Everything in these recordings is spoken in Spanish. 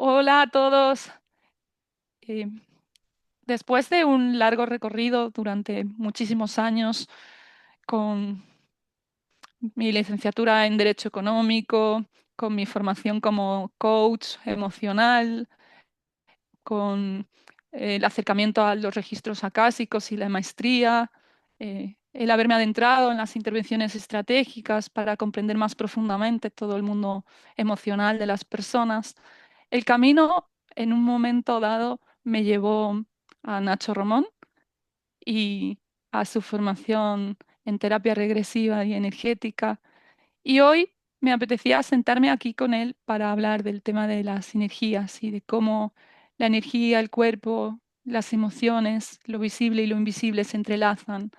Hola a todos. Eh, Después de un largo recorrido durante muchísimos años con mi licenciatura en Derecho Económico, con mi formación como coach emocional, con el acercamiento a los registros acásicos y la maestría, el haberme adentrado en las intervenciones estratégicas para comprender más profundamente todo el mundo emocional de las personas. El camino, en un momento dado, me llevó a Nacho Romón y a su formación en terapia regresiva y energética. Y hoy me apetecía sentarme aquí con él para hablar del tema de las energías y de cómo la energía, el cuerpo, las emociones, lo visible y lo invisible se entrelazan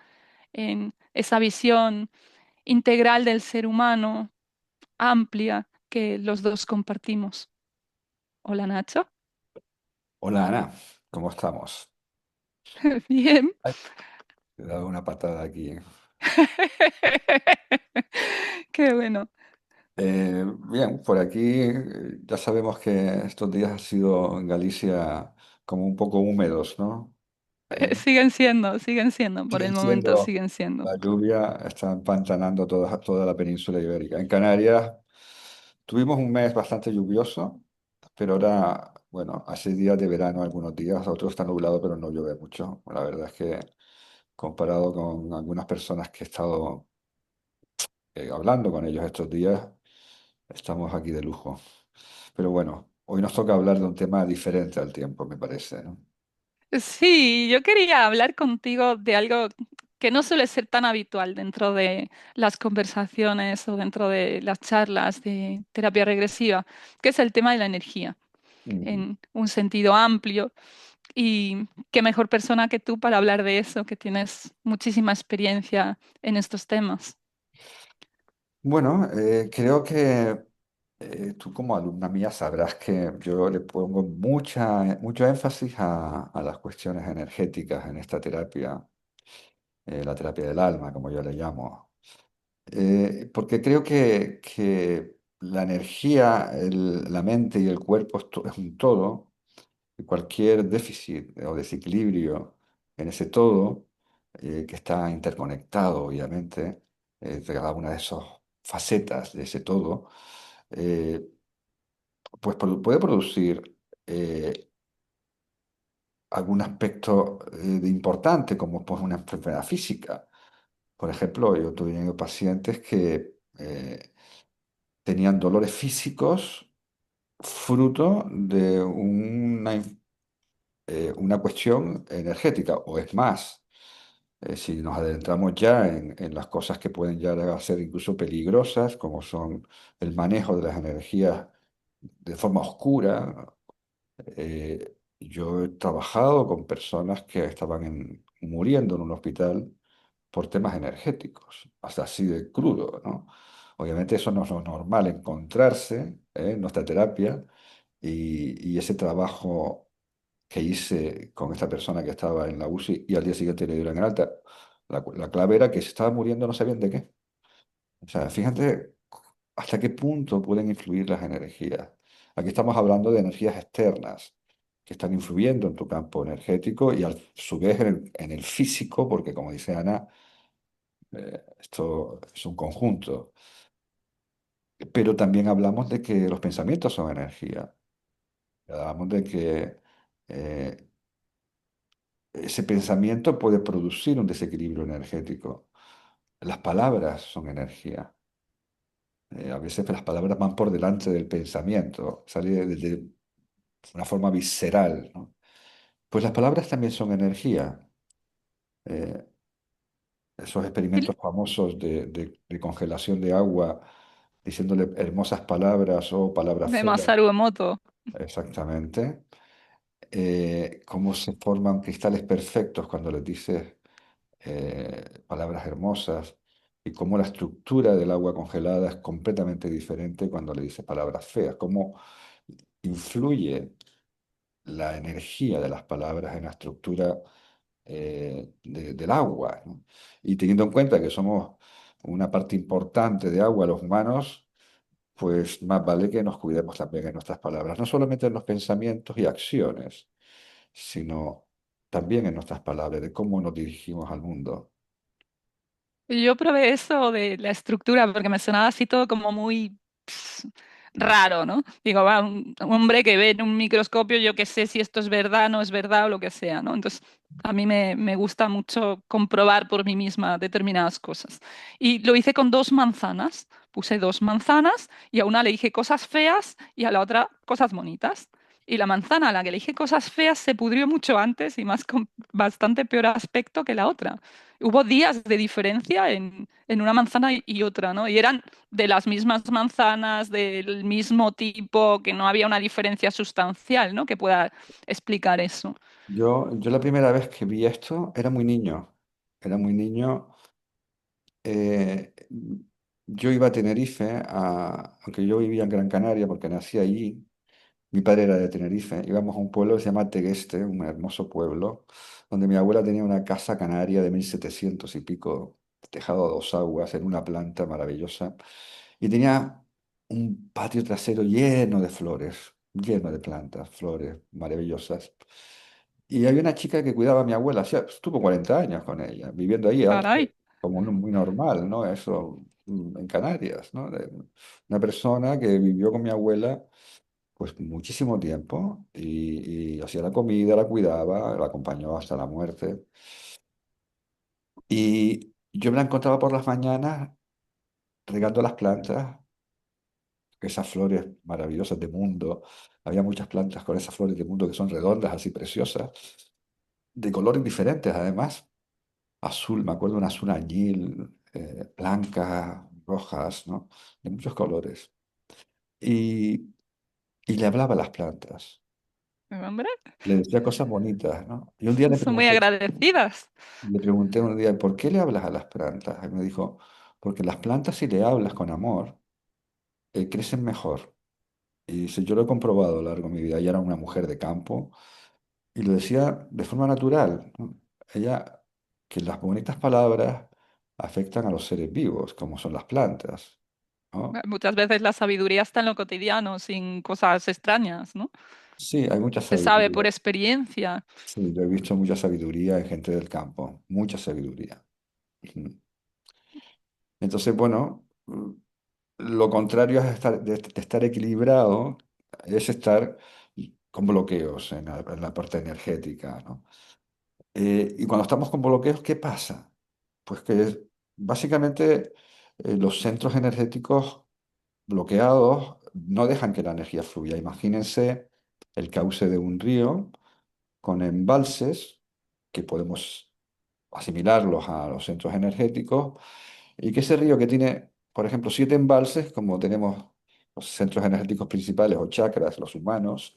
en esa visión integral del ser humano, amplia, que los dos compartimos. Hola Nacho. Hola Ana, ¿cómo estamos? Bien. Ay, te he dado una patada aquí. Qué bueno. Bien, por aquí ya sabemos que estos días han sido en Galicia como un poco húmedos, ¿no? Eh, Siguen siendo, por el Siguen momento siendo, siguen siendo. la lluvia está empantanando toda la península ibérica. En Canarias tuvimos un mes bastante lluvioso, pero ahora, bueno, hace días de verano algunos días, otros está nublado, pero no llueve mucho. La verdad es que comparado con algunas personas que he estado hablando con ellos estos días, estamos aquí de lujo. Pero bueno, hoy nos toca hablar de un tema diferente al tiempo, me parece, ¿no? Sí, yo quería hablar contigo de algo que no suele ser tan habitual dentro de las conversaciones o dentro de las charlas de terapia regresiva, que es el tema de la energía, Mm. en un sentido amplio. Y qué mejor persona que tú para hablar de eso, que tienes muchísima experiencia en estos temas. Bueno, creo que tú como alumna mía sabrás que yo le pongo mucho énfasis a las cuestiones energéticas en esta terapia, la terapia del alma, como yo le llamo. Porque creo que la energía, la mente y el cuerpo es un todo. Y cualquier déficit o desequilibrio en ese todo, que está interconectado, obviamente, de cada una de esas facetas de ese todo, eh, pues puede producir algún aspecto de importante, como pues, una enfermedad física. Por ejemplo, yo tuve pacientes que tenían dolores físicos fruto de una cuestión energética, o es más, si nos adentramos ya en las cosas que pueden llegar a ser incluso peligrosas, como son el manejo de las energías de forma oscura. Yo he trabajado con personas que estaban muriendo en un hospital por temas energéticos, hasta así de crudo, ¿no? Obviamente eso no es lo normal encontrarse, en nuestra terapia, y ese trabajo que hice con esta persona que estaba en la UCI y al día siguiente le dieron el alta, la clave era que se estaba muriendo, no sabían de qué. O sea, fíjate hasta qué punto pueden influir las energías. Aquí estamos hablando de energías externas que están influyendo en tu campo energético y a su vez en el físico, porque como dice Ana, esto es un conjunto. Pero también hablamos de que los pensamientos son energía. Hablamos de que eh, ese pensamiento puede producir un desequilibrio energético. Las palabras son energía. A veces las palabras van por delante del pensamiento, sale de una forma visceral, ¿no? Pues las palabras también son energía. Eh, Esos Y experimentos famosos de congelación de agua, diciéndole hermosas palabras o palabras de feas, Masaru Emoto. exactamente. Cómo se forman cristales perfectos cuando les dices palabras hermosas, y cómo la estructura del agua congelada es completamente diferente cuando le dices palabras feas, cómo influye la energía de las palabras en la estructura del agua, ¿no? Y teniendo en cuenta que somos una parte importante de agua los humanos, pues más vale que nos cuidemos también en nuestras palabras, no solamente en los pensamientos y acciones, sino también en nuestras palabras, de cómo nos dirigimos al mundo. Yo probé eso de la estructura porque me sonaba así todo como muy ps, raro, ¿no? Digo, va, un hombre que ve en un microscopio, yo qué sé si esto es verdad, no es verdad o lo que sea, ¿no? Entonces, a mí me gusta mucho comprobar por mí misma determinadas cosas. Y lo hice con dos manzanas. Puse dos manzanas y a una le dije cosas feas y a la otra cosas bonitas. Y la manzana a la que le dije cosas feas se pudrió mucho antes y más con bastante peor aspecto que la otra. Hubo días de diferencia en una manzana y otra, ¿no? Y eran de las mismas manzanas, del mismo tipo, que no había una diferencia sustancial, ¿no? Que pueda explicar eso. Yo la primera vez que vi esto era muy niño. eh, yo iba a Tenerife, aunque yo vivía en Gran Canaria porque nací allí. Mi padre era de Tenerife. Íbamos a un pueblo que se llama Tegueste, un hermoso pueblo, donde mi abuela tenía una casa canaria de 1700 y pico, tejado a dos aguas, en una planta maravillosa. Y tenía un patio trasero lleno de flores, lleno de plantas, flores maravillosas. Y había una chica que cuidaba a mi abuela, estuvo 40 años con ella, viviendo ahí, Caray, como muy normal, ¿no? Eso en Canarias, ¿no? Una persona que vivió con mi abuela pues muchísimo tiempo y hacía la comida, la cuidaba, la acompañó hasta la muerte. Y yo me la encontraba por las mañanas regando las plantas, esas flores maravillosas de mundo. Había muchas plantas con esas flores de mundo que son redondas, así preciosas, de colores diferentes además. Azul, me acuerdo, un azul añil, blancas, rojas, ¿no? De muchos colores. Y, y le hablaba a las plantas, hombre, le decía cosas bonitas, ¿no? Y un día son muy agradecidas. le pregunté un día, ¿por qué le hablas a las plantas? Y me dijo, porque las plantas si le hablas con amor, crecen mejor. Y dice, yo lo he comprobado a lo largo de mi vida. Ella era una mujer de campo y lo decía de forma natural, ¿no? Ella, que las bonitas palabras afectan a los seres vivos, como son las plantas, ¿no? Muchas veces la sabiduría está en lo cotidiano, sin cosas extrañas, ¿no? Sí, hay mucha Se sabe sabiduría. por experiencia. Sí, yo he visto mucha sabiduría en gente del campo, mucha sabiduría. Ujú. Entonces, bueno, lo contrario es de estar equilibrado, es estar con bloqueos en la parte energética, ¿no? Y cuando estamos con bloqueos, ¿qué pasa? Pues que básicamente los centros energéticos bloqueados no dejan que la energía fluya. Imagínense el cauce de un río con embalses que podemos asimilarlos a los centros energéticos y que ese río que tiene, por ejemplo, 7 embalses, como tenemos los centros energéticos principales o chakras, los humanos,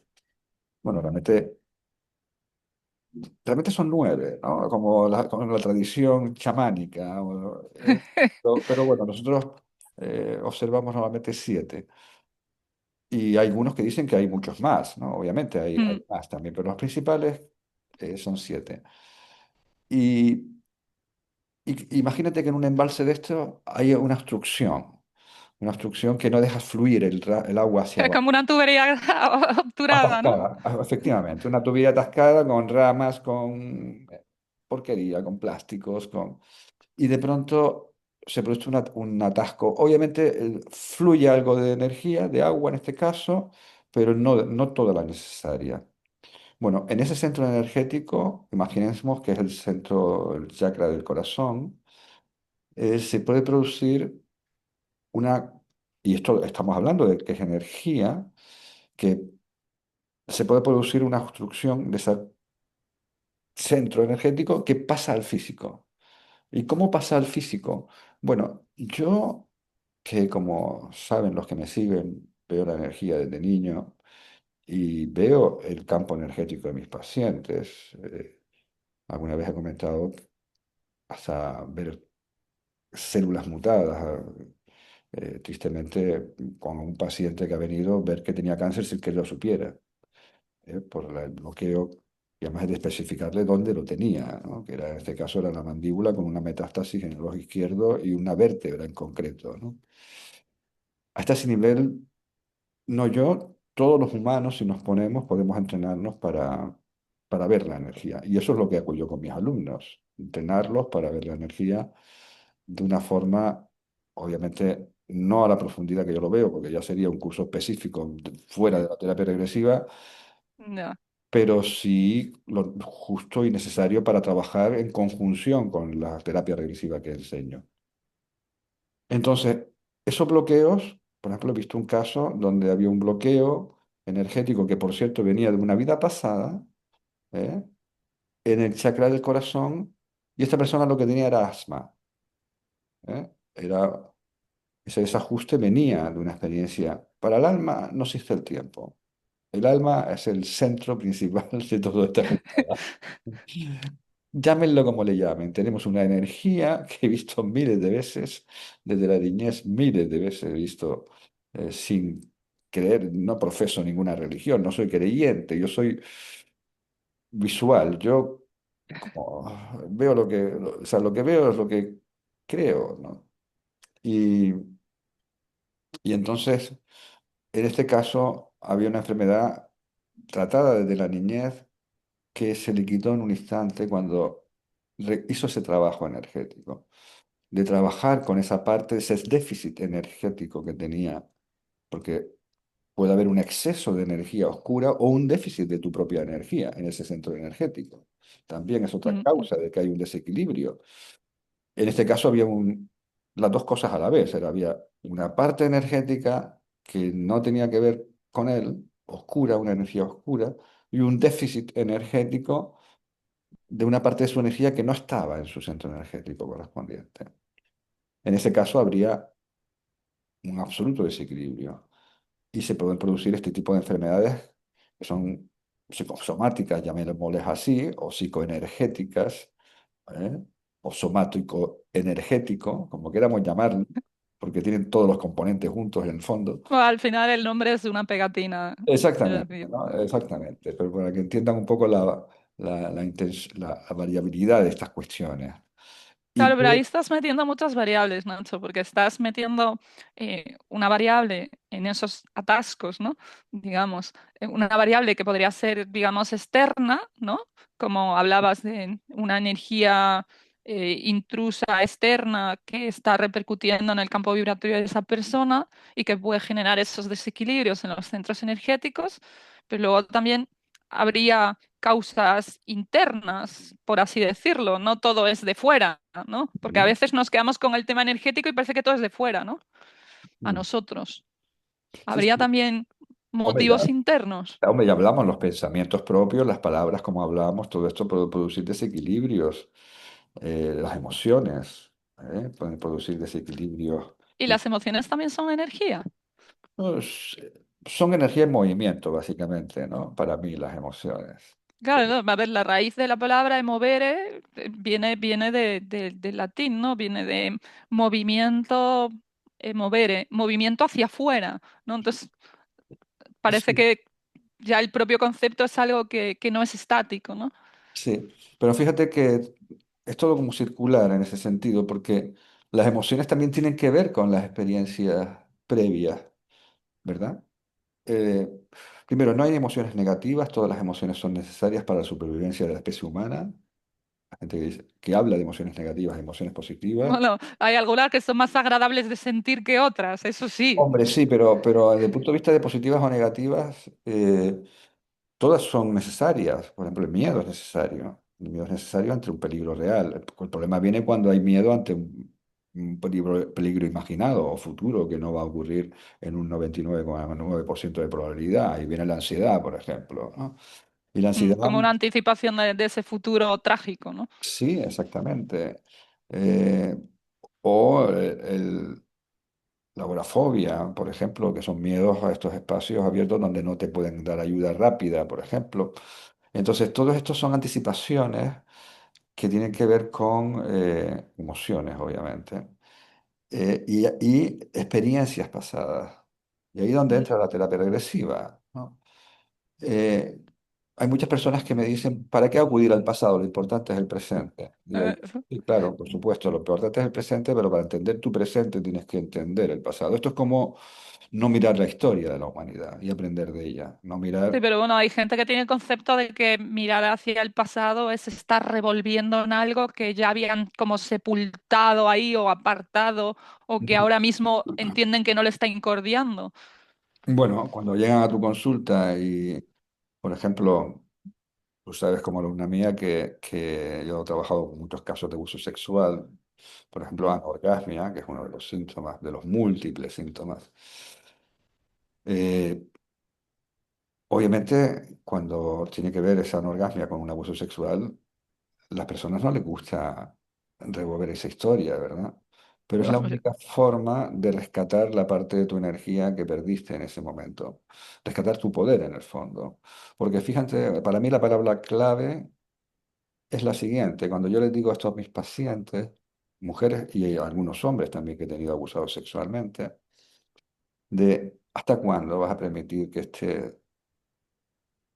bueno, realmente son 9, ¿no? Como la tradición chamánica, pero bueno, nosotros observamos normalmente 7. Y hay algunos que dicen que hay muchos más, ¿no? Obviamente hay Mm. más también, pero los principales son 7. Y, imagínate que en un embalse de esto hay una obstrucción que no deja fluir el agua hacia abajo. Como una tubería obturada, ¿no? Atascada, efectivamente, una tubería atascada con ramas, con porquería, con plásticos, y de pronto se produce un atasco. Obviamente fluye algo de energía, de agua en este caso, pero no toda la necesaria. Bueno, en ese centro energético, imaginemos que es el centro, el chakra del corazón, se puede producir una, y esto estamos hablando de que es energía, que se puede producir una obstrucción de ese centro energético que pasa al físico. ¿Y cómo pasa al físico? Bueno, yo que como saben los que me siguen, veo la energía desde niño y veo el campo energético de mis pacientes. Alguna vez he comentado hasta ver células mutadas. Tristemente, con un paciente que ha venido, ver que tenía cáncer sin que lo supiera, por el bloqueo, y además de especificarle dónde lo tenía, ¿no? Que era, en este caso era la mandíbula con una metástasis en el ojo izquierdo y una vértebra en concreto, ¿no? Hasta ese nivel, no yo, todos los humanos, si nos ponemos, podemos entrenarnos para ver la energía. Y eso es lo que hago yo con mis alumnos, entrenarlos para ver la energía de una forma, obviamente, no a la profundidad que yo lo veo, porque ya sería un curso específico fuera de la terapia regresiva, Ya. pero sí lo justo y necesario para trabajar en conjunción con la terapia regresiva que enseño. Entonces, esos bloqueos, por ejemplo, he visto un caso donde había un bloqueo energético que, por cierto, venía de una vida pasada, ¿eh? En el chakra del corazón, y esta persona lo que tenía era asma, ¿eh? Ese desajuste venía de una experiencia. Para el alma no existe el tiempo. El alma es el centro principal de todo esta jugada. Llámenlo como le llamen, tenemos una energía que he visto miles de veces, desde la niñez miles de veces he visto sin creer, no profeso ninguna religión, no soy creyente, yo soy visual, yo como veo o sea, lo que veo es lo que creo, ¿no? Y, y entonces, en este caso, había una enfermedad tratada desde la niñez que se le quitó en un instante cuando hizo ese trabajo energético, de trabajar con esa parte, ese déficit energético que tenía, porque puede haber un exceso de energía oscura o un déficit de tu propia energía en ese centro energético. También es otra Mm. causa de que hay un desequilibrio. En este caso había las dos cosas a la vez. Había una parte energética que no tenía que ver con él, oscura, una energía oscura, y un déficit energético de una parte de su energía que no estaba en su centro energético correspondiente. En ese caso habría un absoluto desequilibrio y se pueden producir este tipo de enfermedades que son psicosomáticas, llamémosles así, o psicoenergéticas, ¿eh? O somático-energético, como queramos llamarlo, porque tienen todos los componentes juntos en el fondo. Bueno, al final el nombre es una pegatina. Es Exactamente, decir, ¿no? Exactamente, pero para que entiendan un poco la variabilidad de estas cuestiones. Y claro, pero ahí todo, estás metiendo muchas variables, Nacho, porque estás metiendo una variable en esos atascos, ¿no? Digamos, una variable que podría ser, digamos, externa, ¿no? Como hablabas de una energía intrusa externa que está repercutiendo en el campo vibratorio de esa persona y que puede generar esos desequilibrios en los centros energéticos, pero luego también habría causas internas, por así decirlo, no todo es de fuera, ¿no? Porque a veces nos quedamos con el tema energético y parece que todo es de fuera, ¿no? A nosotros. sí, Habría sí. también Hombre, ya, motivos internos. hombre, ya hablamos, los pensamientos propios, las palabras como hablábamos, todo esto puede producir desequilibrios, las emociones, pueden producir desequilibrios. Y las emociones también son energía. Pues, son energía en movimiento, básicamente, ¿no? Para mí, las emociones. Claro, ¿no? A ver, la raíz de la palabra movere viene del latín, ¿no? Viene de movimiento, movere, movimiento hacia afuera, ¿no? Entonces, parece Sí, que ya el propio concepto es algo que no es estático, ¿no? sí, pero fíjate que es todo como circular en ese sentido, porque las emociones también tienen que ver con las experiencias previas, ¿verdad? Eh, Primero, no hay emociones negativas, todas las emociones son necesarias para la supervivencia de la especie humana. La gente que habla de emociones negativas, emociones positivas. Bueno, hay algunas que son más agradables de sentir que otras, eso sí. Hombre, sí, pero desde el punto de vista de positivas o negativas, todas son necesarias. Por ejemplo, el miedo es necesario. El miedo es necesario ante un peligro real. El problema viene cuando hay miedo ante un peligro imaginado o futuro que no va a ocurrir en un 99,9% de probabilidad. Ahí viene la ansiedad, por ejemplo, ¿no? Y la ansiedad, Como una anticipación de ese futuro trágico, ¿no? sí, exactamente. Eh, o la agorafobia, por ejemplo, que son miedos a estos espacios abiertos donde no te pueden dar ayuda rápida, por ejemplo. Entonces, todos estos son anticipaciones que tienen que ver con emociones, obviamente, y experiencias pasadas. Y ahí es donde Mm. entra la terapia regresiva, ¿no? Eh, Hay muchas personas que me dicen, ¿para qué acudir al pasado? Lo importante es el presente. Digo, Eh, sí, claro, por supuesto, lo importante es el presente, pero para entender tu presente tienes que entender el pasado. Esto es como no mirar la historia de la humanidad y aprender de ella, no Sí, mirar... pero bueno, hay gente que tiene el concepto de que mirar hacia el pasado es estar revolviendo en algo que ya habían como sepultado ahí o apartado o que ahora mismo entienden que no le está incordiando. Bueno, cuando llegan a tu consulta y, por ejemplo, tú sabes como alumna mía que yo he trabajado con muchos casos de abuso sexual, por ejemplo, Mm. anorgasmia, que es uno de los síntomas, de los múltiples síntomas. Eh, Obviamente, cuando tiene que ver esa anorgasmia con un abuso sexual, las personas no les gusta revolver esa historia, ¿verdad? Pero es No, la pues, única forma de rescatar la parte de tu energía que perdiste en ese momento. Rescatar tu poder en el fondo. Porque fíjate, para mí la palabra clave es la siguiente. Cuando yo les digo esto a mis pacientes, mujeres y algunos hombres también que he tenido abusados sexualmente, de ¿hasta cuándo vas a permitir que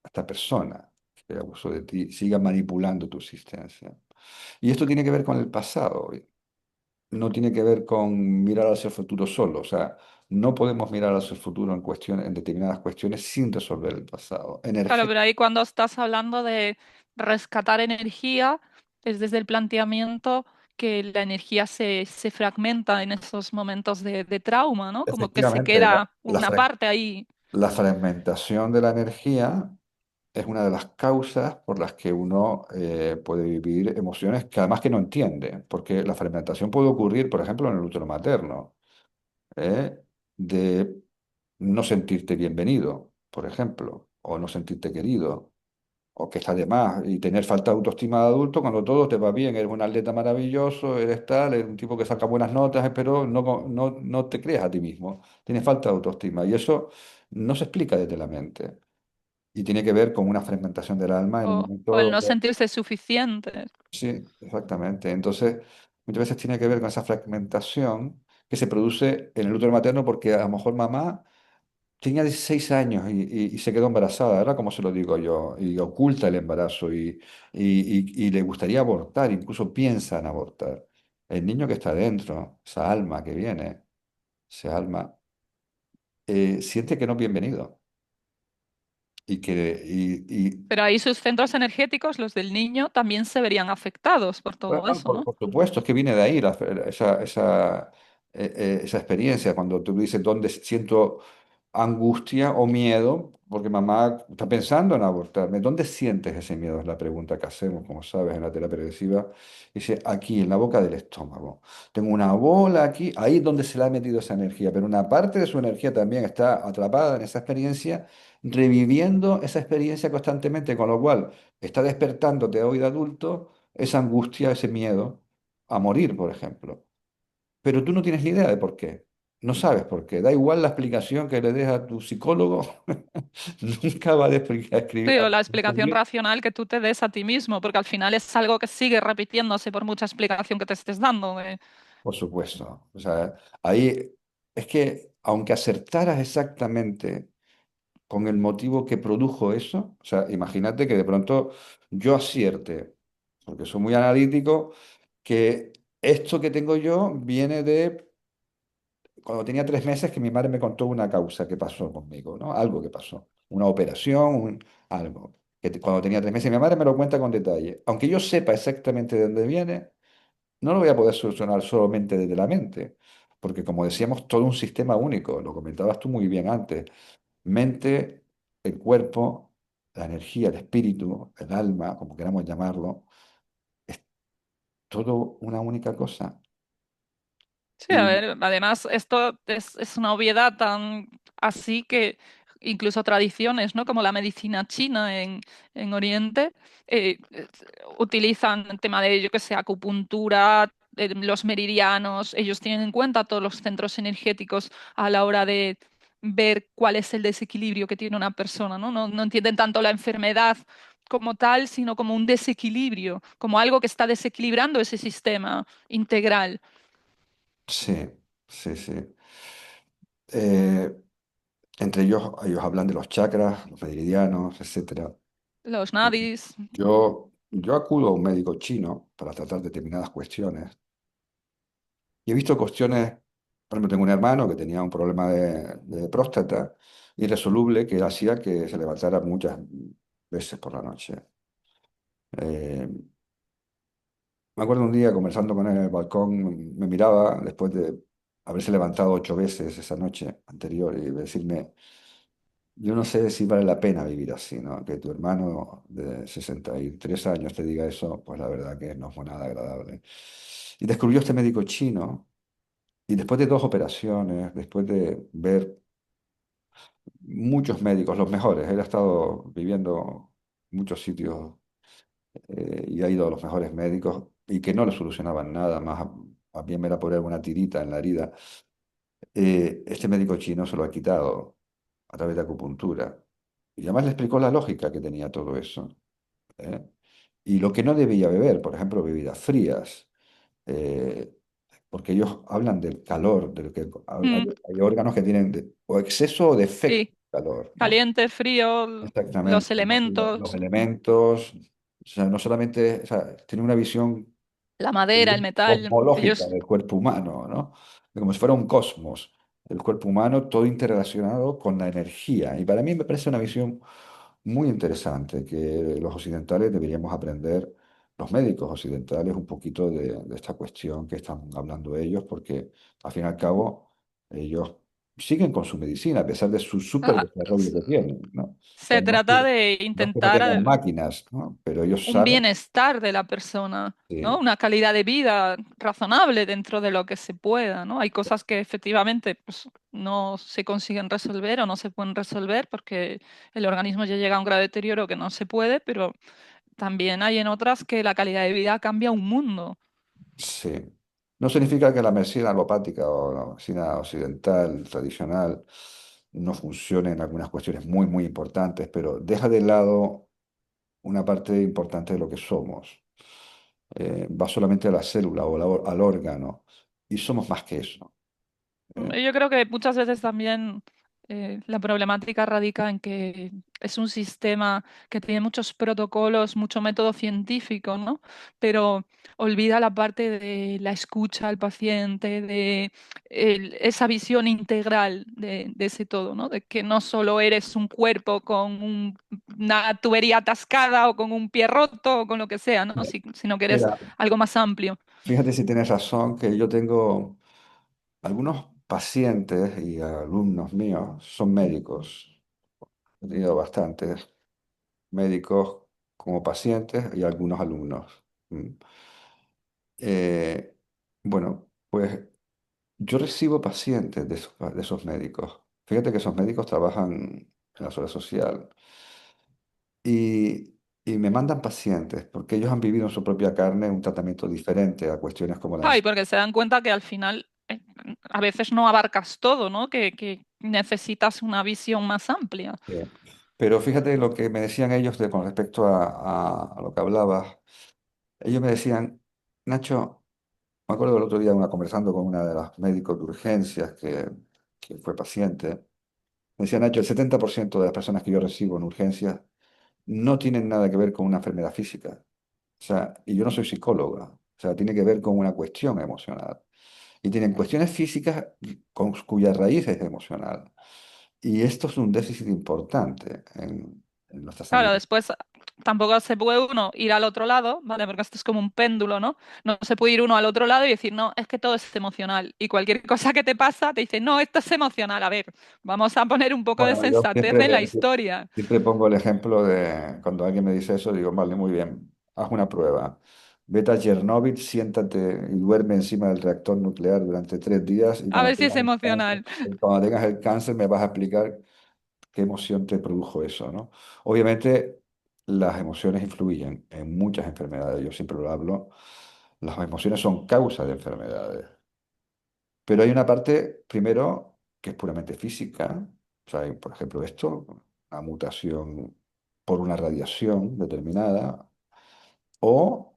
esta persona que abusó de ti siga manipulando tu existencia? Y esto tiene que ver con el pasado, no tiene que ver con mirar hacia el futuro solo. O sea, no podemos mirar hacia el futuro en cuestiones, en determinadas cuestiones sin resolver el pasado. claro, Energía, pero ahí cuando estás hablando de rescatar energía, es desde el planteamiento que la energía se fragmenta en esos momentos de trauma, ¿no? Como que se efectivamente, queda una parte ahí. la fragmentación de la energía es una de las causas por las que uno puede vivir emociones que además que no entiende, porque la fragmentación puede ocurrir, por ejemplo, en el útero materno, ¿eh? De no sentirte bienvenido, por ejemplo, o no sentirte querido, o que está de más, y tener falta de autoestima de adulto cuando todo te va bien, eres un atleta maravilloso, eres tal, eres un tipo que saca buenas notas, pero no te creas a ti mismo, tienes falta de autoestima, y eso no se explica desde la mente, y tiene que ver con una fragmentación del alma en un O momento el no donde... sentirse suficiente. Sí, exactamente. Entonces, muchas veces tiene que ver con esa fragmentación que se produce en el útero materno porque a lo mejor mamá tenía 16 años y se quedó embarazada, ¿verdad? Como se lo digo yo, y oculta el embarazo y le gustaría abortar, incluso piensa en abortar. El niño que está dentro, esa alma que viene, ese alma, siente que no es bienvenido y que... Pero ahí sus centros energéticos, los del niño, también se verían afectados por Bueno, todo no, eso, ¿no? por supuesto, es que viene de ahí esa experiencia, cuando tú dices dónde siento angustia o miedo, porque mamá está pensando en abortarme. ¿Dónde sientes ese miedo? Es la pregunta que hacemos, como sabes, en la terapia regresiva. Dice, aquí, en la boca del estómago. Tengo una bola aquí, ahí es donde se le ha metido esa energía, pero una parte de su energía también está atrapada en esa experiencia, reviviendo esa experiencia constantemente, con lo cual está despertándote hoy de adulto esa angustia, ese miedo a morir, por ejemplo. Pero tú no tienes ni idea de por qué. No sabes por qué. Da igual la explicación que le des a tu psicólogo, nunca va a Sí, o la explicación descubrir. racional que tú te des a ti mismo, porque al final es algo que sigue repitiéndose por mucha explicación que te estés dando. Por supuesto. O sea, ahí es que, aunque acertaras exactamente con el motivo que produjo eso, o sea, imagínate que de pronto yo acierte, porque soy muy analítico, que esto que tengo yo viene de cuando tenía 3 meses que mi madre me contó una causa que pasó conmigo, ¿no? Algo que pasó, una operación, algo. Cuando tenía 3 meses, mi madre me lo cuenta con detalle. Aunque yo sepa exactamente de dónde viene, no lo voy a poder solucionar solamente desde la mente, porque como decíamos, todo un sistema único, lo comentabas tú muy bien antes, mente, el cuerpo, la energía, el espíritu, el alma, como queramos llamarlo, es todo una única cosa. Sí, a Y ver, además esto es una obviedad tan así que incluso tradiciones, ¿no? Como la medicina china en Oriente, utilizan el tema de, yo que sé, acupuntura, los meridianos, ellos tienen en cuenta todos los centros energéticos a la hora de ver cuál es el desequilibrio que tiene una persona, ¿no? No entienden tanto la enfermedad como tal, sino como un desequilibrio, como algo que está desequilibrando ese sistema integral. sí, sí, sí. Eh, Entre ellos hablan de los chakras, los meridianos, etcétera. Los nadis. Yo acudo a un médico chino para tratar determinadas cuestiones y he visto cuestiones, por ejemplo, tengo un hermano que tenía un problema de próstata irresoluble que hacía que se levantara muchas veces por la noche. Eh, Me acuerdo un día conversando con él en el balcón, me miraba después de haberse levantado 8 veces esa noche anterior y decirme, yo no sé si vale la pena vivir así, ¿no? Que tu hermano de 63 años te diga eso, pues la verdad que no fue nada agradable. Y descubrió este médico chino y después de 2 operaciones, después de ver muchos médicos, los mejores, él ha estado viviendo en muchos sitios y ha ido a los mejores médicos y que no le solucionaban nada, más bien era poner una tirita en la herida. Este médico chino se lo ha quitado a través de acupuntura. Y además le explicó la lógica que tenía todo eso. ¿Eh? Y lo que no debía beber, por ejemplo, bebidas frías, eh, porque ellos hablan del calor, del que Mm, hay órganos que tienen o exceso o defecto sí, de calor, ¿no? caliente, frío, los Exactamente, ¿no? Los elementos, elementos, o sea, no solamente, o sea, tiene una visión la madera, el metal, cosmológica ellos, del cuerpo humano, ¿no? Como si fuera un cosmos, el cuerpo humano todo interrelacionado con la energía. Y para mí me parece una visión muy interesante que los occidentales deberíamos aprender, los médicos occidentales, un poquito de esta cuestión que están hablando ellos, porque al fin y al cabo ellos siguen con su medicina a pesar de su súper ah, desarrollo que tienen, ¿no? O sea, se trata de no es que no intentar tengan máquinas, ¿no? Pero ellos un saben. bienestar de la persona, ¿no? Sí, Una calidad de vida razonable dentro de lo que se pueda, ¿no? Hay cosas que efectivamente pues, no se consiguen resolver o no se pueden resolver porque el organismo ya llega a un grado de deterioro que no se puede, pero también hay en otras que la calidad de vida cambia un mundo. sí. No significa que la medicina alopática o la medicina occidental tradicional no funcione en algunas cuestiones muy, muy importantes, pero deja de lado una parte importante de lo que somos. Va solamente a la célula o al órgano y somos más que eso. ¿Eh? Yo creo que muchas veces también la problemática radica en que es un sistema que tiene muchos protocolos, mucho método científico, ¿no? Pero olvida la parte de la escucha al paciente, de esa visión integral de ese todo, ¿no? De que no solo eres un cuerpo con una tubería atascada o con un pie roto o con lo que sea, ¿no? Sino que eres Mira, algo más amplio. fíjate si tienes razón que yo tengo algunos pacientes y alumnos míos son médicos. He tenido bastantes médicos como pacientes y algunos alumnos. Mm. Eh, bueno, pues yo recibo pacientes de esos médicos. Fíjate que esos médicos trabajan en la seguridad social y me mandan pacientes porque ellos han vivido en su propia carne un tratamiento diferente a cuestiones como la Ay, ansiedad. porque se dan cuenta que al final a veces no abarcas todo, ¿no? Que necesitas una visión más amplia. Pero fíjate lo que me decían ellos con respecto a lo que hablabas. Ellos me decían, Nacho, me acuerdo el otro día conversando con una de las médicos de urgencias que fue paciente. Me decía Nacho, el 70% de las personas que yo recibo en urgencias no tienen nada que ver con una enfermedad física. O sea, y yo no soy psicóloga. O sea, tiene que ver con una cuestión emocional. Y tienen cuestiones físicas cuya raíz es emocional. Y esto es un déficit importante en nuestra Claro, sanidad. después tampoco se puede uno ir al otro lado, ¿vale? Porque esto es como un péndulo, ¿no? No se puede ir uno al otro lado y decir, no, es que todo es emocional. Y cualquier cosa que te pasa, te dice, no, esto es emocional. A ver, vamos a poner un poco de Bueno, yo sensatez siempre, en la historia. siempre pongo el ejemplo de cuando alguien me dice eso, digo, vale, muy bien, haz una prueba. Vete a Chernóbil, siéntate y duerme encima del reactor nuclear durante 3 días y A ver si es emocional. cuando tengas el cáncer me vas a explicar qué emoción te produjo eso, ¿no? Obviamente las emociones influyen en muchas enfermedades, yo siempre lo hablo, las emociones son causa de enfermedades. Pero hay una parte, primero, que es puramente física. O sea, hay, por ejemplo, esto, una mutación por una radiación determinada, o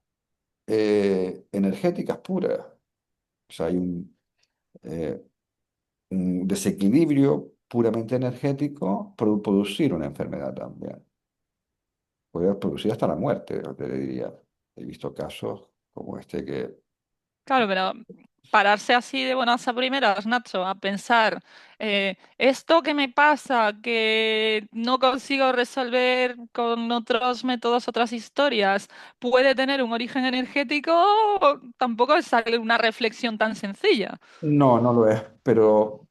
energéticas puras. O sea, hay un desequilibrio puramente energético producir una enfermedad también. Puede producir hasta la muerte, te diría. He visto casos como este que... Claro, pero pararse así de buenas a primeras, Nacho, a pensar, esto que me pasa, que no consigo resolver con otros métodos, otras historias, puede tener un origen energético, tampoco es una reflexión tan sencilla. No, no lo es, pero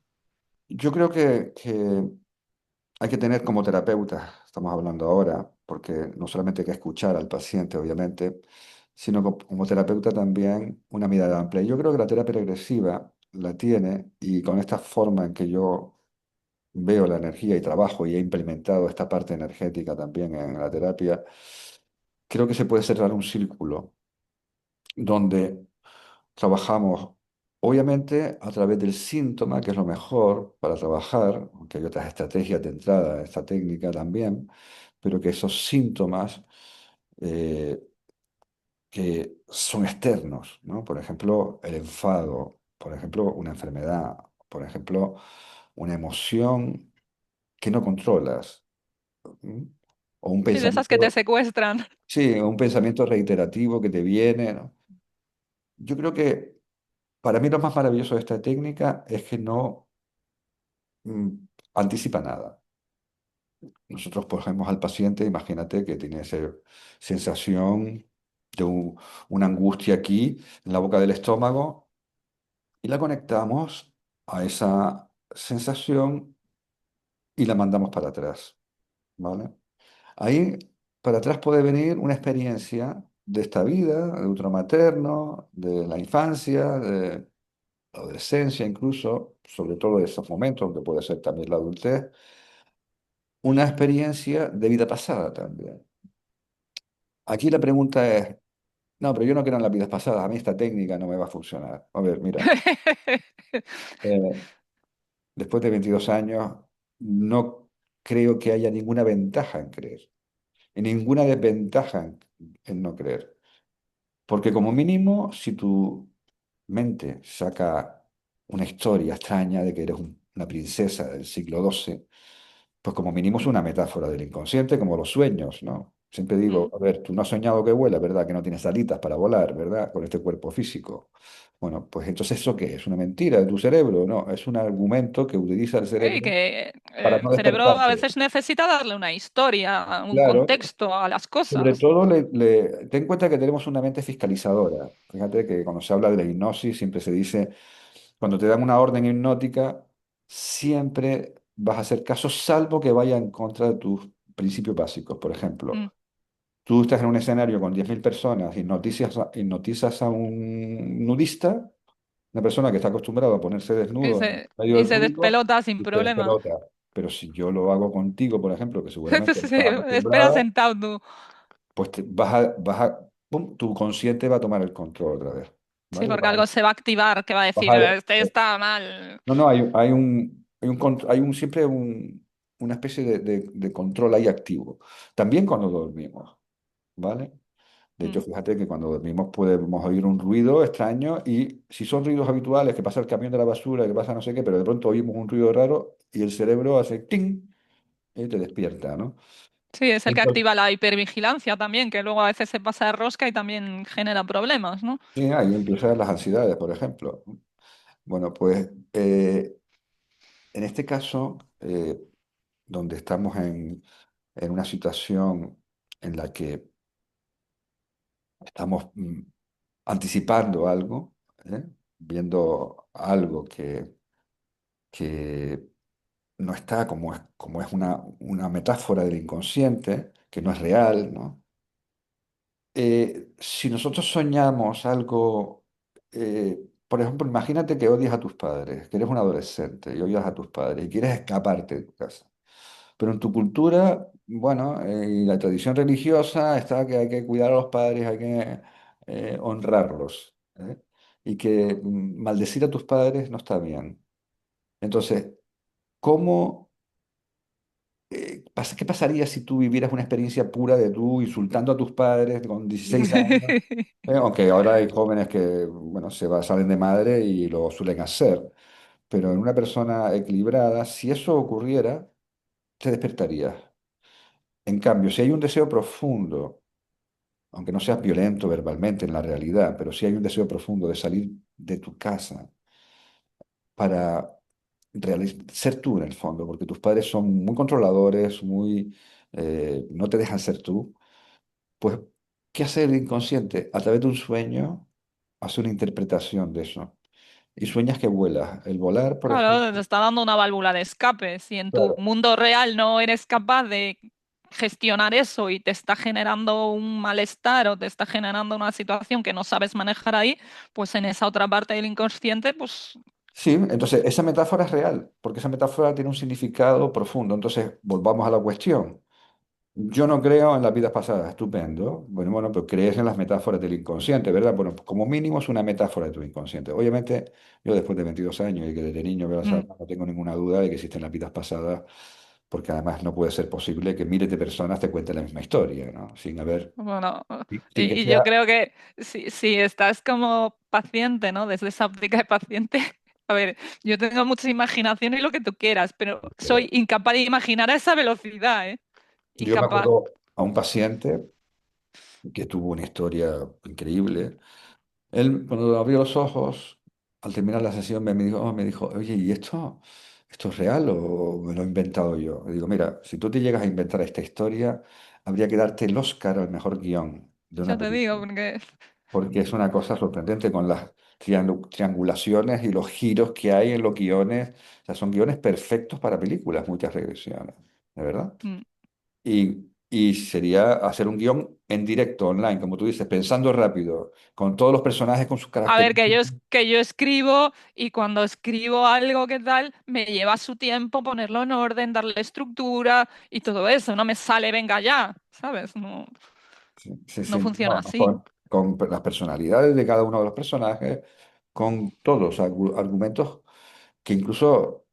yo creo que hay que tener como terapeuta, estamos hablando ahora, porque no solamente hay que escuchar al paciente, obviamente, sino como terapeuta también una mirada amplia. Yo creo que la terapia regresiva la tiene y con esta forma en que yo veo la energía y trabajo y he implementado esta parte energética también en la terapia, creo que se puede cerrar un círculo donde trabajamos, obviamente, a través del síntoma, que es lo mejor para trabajar, aunque hay otras estrategias de entrada a esta técnica también, pero que esos síntomas eh, que son externos, ¿no? Por ejemplo, el enfado, por ejemplo, una enfermedad, por ejemplo, una emoción que no controlas, ¿m? O un Sí, de esas que te pensamiento, secuestran. sí, un pensamiento reiterativo que te viene, ¿no? Yo creo que para mí lo más maravilloso de esta técnica es que no mm, anticipa nada. Nosotros cogemos al paciente, imagínate que tiene esa sensación de una angustia aquí en la boca del estómago y la conectamos a esa sensación y la mandamos para atrás, ¿vale? Ahí para atrás puede venir una experiencia de esta vida, de útero materno, de la infancia, de la adolescencia incluso, sobre todo de esos momentos, que puede ser también la adultez, una experiencia de vida pasada también. Aquí la pregunta es, no, pero yo no quiero en las vidas pasadas, a mí esta técnica no me va a funcionar. A ver, mira, eh, después de 22 años, no creo que haya ninguna ventaja en creer y ninguna desventaja en no creer. Porque como mínimo, si tu mente saca una historia extraña de que eres una princesa del siglo XII, pues como mínimo es una metáfora del inconsciente, como los sueños, ¿no? Siempre digo, Mm. a ver, tú no has soñado que vuelas, ¿verdad? Que no tienes alitas para volar, ¿verdad? Con este cuerpo físico. Bueno, pues entonces ¿eso qué es? ¿Una mentira de tu cerebro? No, es un argumento que utiliza el Y cerebro que para no el cerebro a despertarte. veces necesita darle una historia, un Claro, contexto a las sobre cosas. todo, ten en cuenta que tenemos una mente fiscalizadora. Fíjate que cuando se habla de la hipnosis, siempre se dice, cuando te dan una orden hipnótica, siempre vas a hacer caso, salvo que vaya en contra de tus principios básicos. Por ejemplo, Mm. tú estás en un escenario con 10.000 personas, hipnotizas a un nudista, una persona que está acostumbrada a ponerse desnudo en medio Y del se público, despelota sin y te problema. despelota. Pero si yo lo hago contigo, por ejemplo, que seguramente no Sí, estás espera acostumbrada, sentado tú. pues pum, tu consciente va a tomar el control otra vez, Sí, ¿vale? porque algo se va a activar que va a Vas decir, este está mal. no, no, siempre una especie de control ahí activo. También cuando dormimos, ¿vale? De hecho, Mm. fíjate que cuando dormimos podemos oír un ruido extraño y si son ruidos habituales, que pasa el camión de la basura, que pasa no sé qué, pero de pronto oímos un ruido raro y el cerebro hace ¡ting! Y te despierta, ¿no? Sí, es el que Entonces, activa la hipervigilancia también, que luego a veces se pasa de rosca y también genera problemas, ¿no? sí, ahí empiezan las ansiedades, por ejemplo. Bueno, pues en este caso, donde estamos en una situación en la que estamos anticipando algo, ¿eh? Viendo algo que no está como es una metáfora del inconsciente, que no es real, ¿no? Si nosotros soñamos algo, por ejemplo, imagínate que odias a tus padres, que eres un adolescente y odias a tus padres y quieres escaparte de tu casa. Pero en tu cultura, bueno, y la tradición religiosa está que hay que cuidar a los padres, hay que honrarlos, ¿eh? Y que maldecir a tus padres no está bien. Entonces, ¿cómo, qué pasaría si tú vivieras una experiencia pura de tú insultando a tus padres con 16 años? Aunque ahora hay jóvenes que, bueno, salen de madre y lo suelen hacer. Pero en una persona equilibrada, si eso ocurriera, te despertarías. En cambio, si hay un deseo profundo aunque no seas violento verbalmente en la realidad, pero sí hay un deseo profundo de salir de tu casa para ser tú en el fondo, porque tus padres son muy controladores, no te dejan ser tú. Pues, ¿qué hace el inconsciente? A través de un sueño, hace una interpretación de eso. Y sueñas que vuelas. El volar, por Claro, te ejemplo. está dando una válvula de escape. Si en tu Claro. mundo real no eres capaz de gestionar eso y te está generando un malestar o te está generando una situación que no sabes manejar ahí, pues en esa otra parte del inconsciente, pues Sí, entonces esa metáfora es real, porque esa metáfora tiene un significado profundo. Entonces, volvamos a la cuestión. Yo no creo en las vidas pasadas, estupendo. Bueno, pero crees en las metáforas del inconsciente, ¿verdad? Bueno, pues como mínimo es una metáfora de tu inconsciente. Obviamente, yo después de 22 años y que desde niño veo las mm, almas, no tengo ninguna duda de que existen las vidas pasadas, porque además no puede ser posible que miles de personas te cuenten la misma historia, ¿no? Sin haber, bueno, sin que y yo sea... creo que si estás como paciente, ¿no? Desde esa óptica de paciente, a ver, yo tengo mucha imaginación y lo que tú quieras, pero soy incapaz de imaginar a esa velocidad, ¿eh? Yo me Incapaz. acuerdo a un paciente que tuvo una historia increíble. Él, cuando abrió los ojos, al terminar la sesión, me dijo, oye, ¿y esto es real o me lo he inventado yo? Le digo, mira, si tú te llegas a inventar esta historia, habría que darte el Oscar al mejor guión de Ya una te digo, película, porque porque es una cosa sorprendente con las triangulaciones y los giros que hay en los guiones. O sea, son guiones perfectos para películas, muchas regresiones, ¿de verdad? mm, Y sería hacer un guión en directo, online, como tú dices, pensando rápido, con todos los personajes con sus a ver, características. que yo escribo y cuando escribo algo que tal, me lleva su tiempo ponerlo en orden, darle estructura y todo eso. No me sale, venga ya, ¿sabes? No, Sí, sí, no sí, funciona no, así. con las personalidades de cada uno de los personajes, con todos argumentos que incluso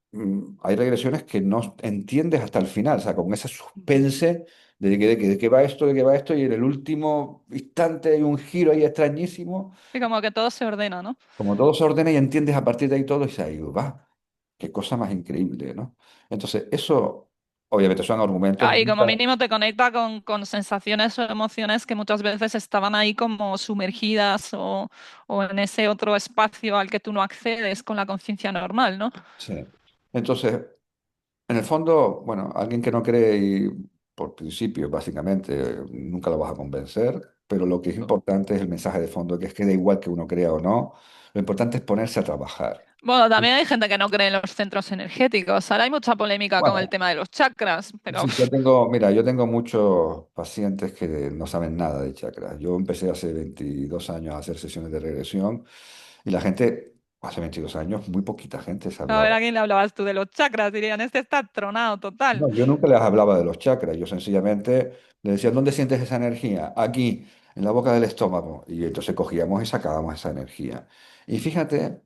hay regresiones que no entiendes hasta el final, o sea, con ese suspense de qué va esto, de qué va esto, y en el último instante hay un giro ahí extrañísimo, Y como que todo se ordena, ¿no? como todo se ordena y entiendes a partir de ahí todo, y dices, ahí va, qué cosa más increíble, ¿no? Entonces, eso, obviamente, son argumentos. Ah, y como mínimo te conecta con sensaciones o emociones que muchas veces estaban ahí como sumergidas o en ese otro espacio al que tú no accedes con la conciencia normal, ¿no? Sí. Entonces, en el fondo, bueno, alguien que no cree y por principio, básicamente, nunca lo vas a convencer, pero lo que es importante es el mensaje de fondo, que es que da igual que uno crea o no, lo importante es ponerse a trabajar. Bueno, también hay gente que no cree en los centros energéticos. Ahora hay mucha polémica con el Bueno, tema de los chakras, pero sí, mira, yo tengo muchos pacientes que no saben nada de chakras. Yo empecé hace 22 años a hacer sesiones de regresión y la gente, hace 22 años, muy poquita gente se a ver hablaba. a quién le hablabas tú de los chakras. Dirían, este está tronado total. No, yo nunca les hablaba de los chakras, yo sencillamente les decía, ¿dónde sientes esa energía? Aquí, en la boca del estómago. Y entonces cogíamos y sacábamos esa energía. Y fíjate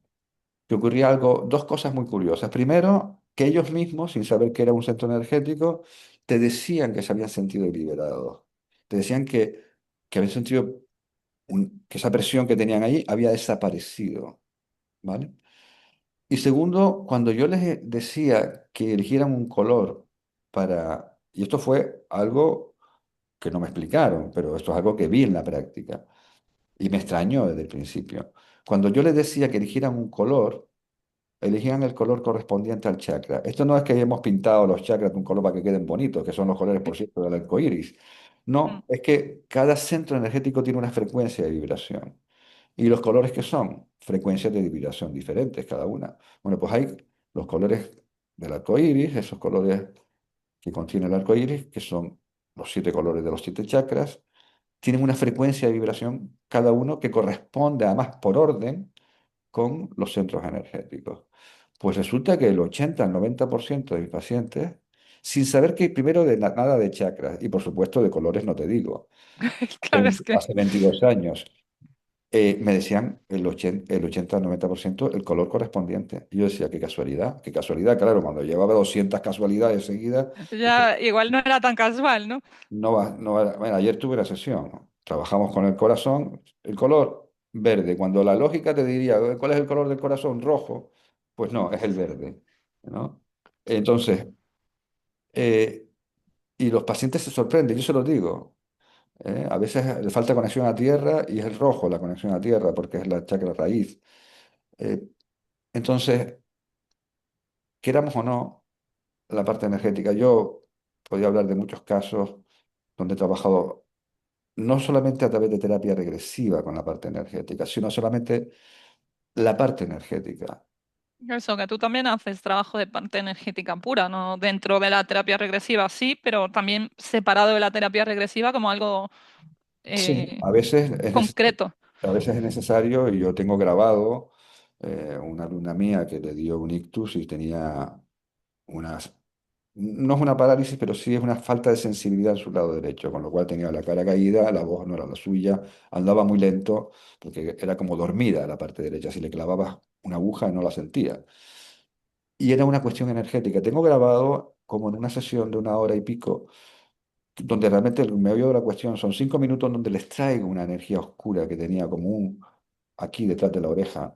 que ocurría algo, dos cosas muy curiosas. Primero, que ellos mismos, sin saber que era un centro energético, te decían que se habían sentido liberados. Te decían que habían sentido que esa presión que tenían ahí había desaparecido, ¿vale? Y segundo, cuando yo les decía que eligieran un color y esto fue algo que no me explicaron, pero esto es algo que vi en la práctica y me extrañó desde el principio. Cuando yo les decía que eligieran un color, elegían el color correspondiente al chakra. Esto no es que hayamos pintado los chakras de un color para que queden bonitos, que son los colores, por cierto, del arco iris. Mm. No, es que cada centro energético tiene una frecuencia de vibración. ¿Y los colores que son? Frecuencias de vibración diferentes cada una. Bueno, pues hay los colores del arco iris, esos colores que contiene el arco iris, que son los 7 colores de los 7 chakras, tienen una frecuencia de vibración cada uno que corresponde, además por orden, con los centros energéticos. Pues resulta que el 80 al 90% de mis pacientes, sin saber que primero de nada de chakras, y por supuesto de colores no te digo, Claro, es que hace 22 años, me decían el 80 al 90% el color correspondiente. Y yo decía, qué casualidad, claro, cuando llevaba 200 casualidades seguidas, dije, ya igual no era tan casual, ¿no? bueno, ayer tuve la sesión, ¿no? Trabajamos con el corazón, el color verde, cuando la lógica te diría, ¿cuál es el color del corazón? Rojo, pues no, es el verde, ¿no? Entonces, y los pacientes se sorprenden, yo se los digo. A veces le falta conexión a tierra y es el rojo la conexión a tierra porque es la chakra raíz. Eh, entonces, queramos o no, la parte energética, yo podría hablar de muchos casos donde he trabajado no solamente a través de terapia regresiva con la parte energética, sino solamente la parte energética. Eso, que tú también haces trabajo de parte energética pura, ¿no? Dentro de la terapia regresiva, sí, pero también separado de la terapia regresiva como algo Sí, eh, concreto. a veces es necesario y yo tengo grabado una alumna mía que le dio un ictus y tenía unas, no es una parálisis, pero sí es una falta de sensibilidad en su lado derecho, con lo cual tenía la cara caída, la voz no era la suya, andaba muy lento porque era como dormida la parte derecha, si le clavabas una aguja no la sentía. Y era una cuestión energética. Tengo grabado como en una sesión de una hora y pico donde realmente el meollo de la cuestión son 5 minutos donde les traigo una energía oscura que tenía como un aquí detrás de la oreja,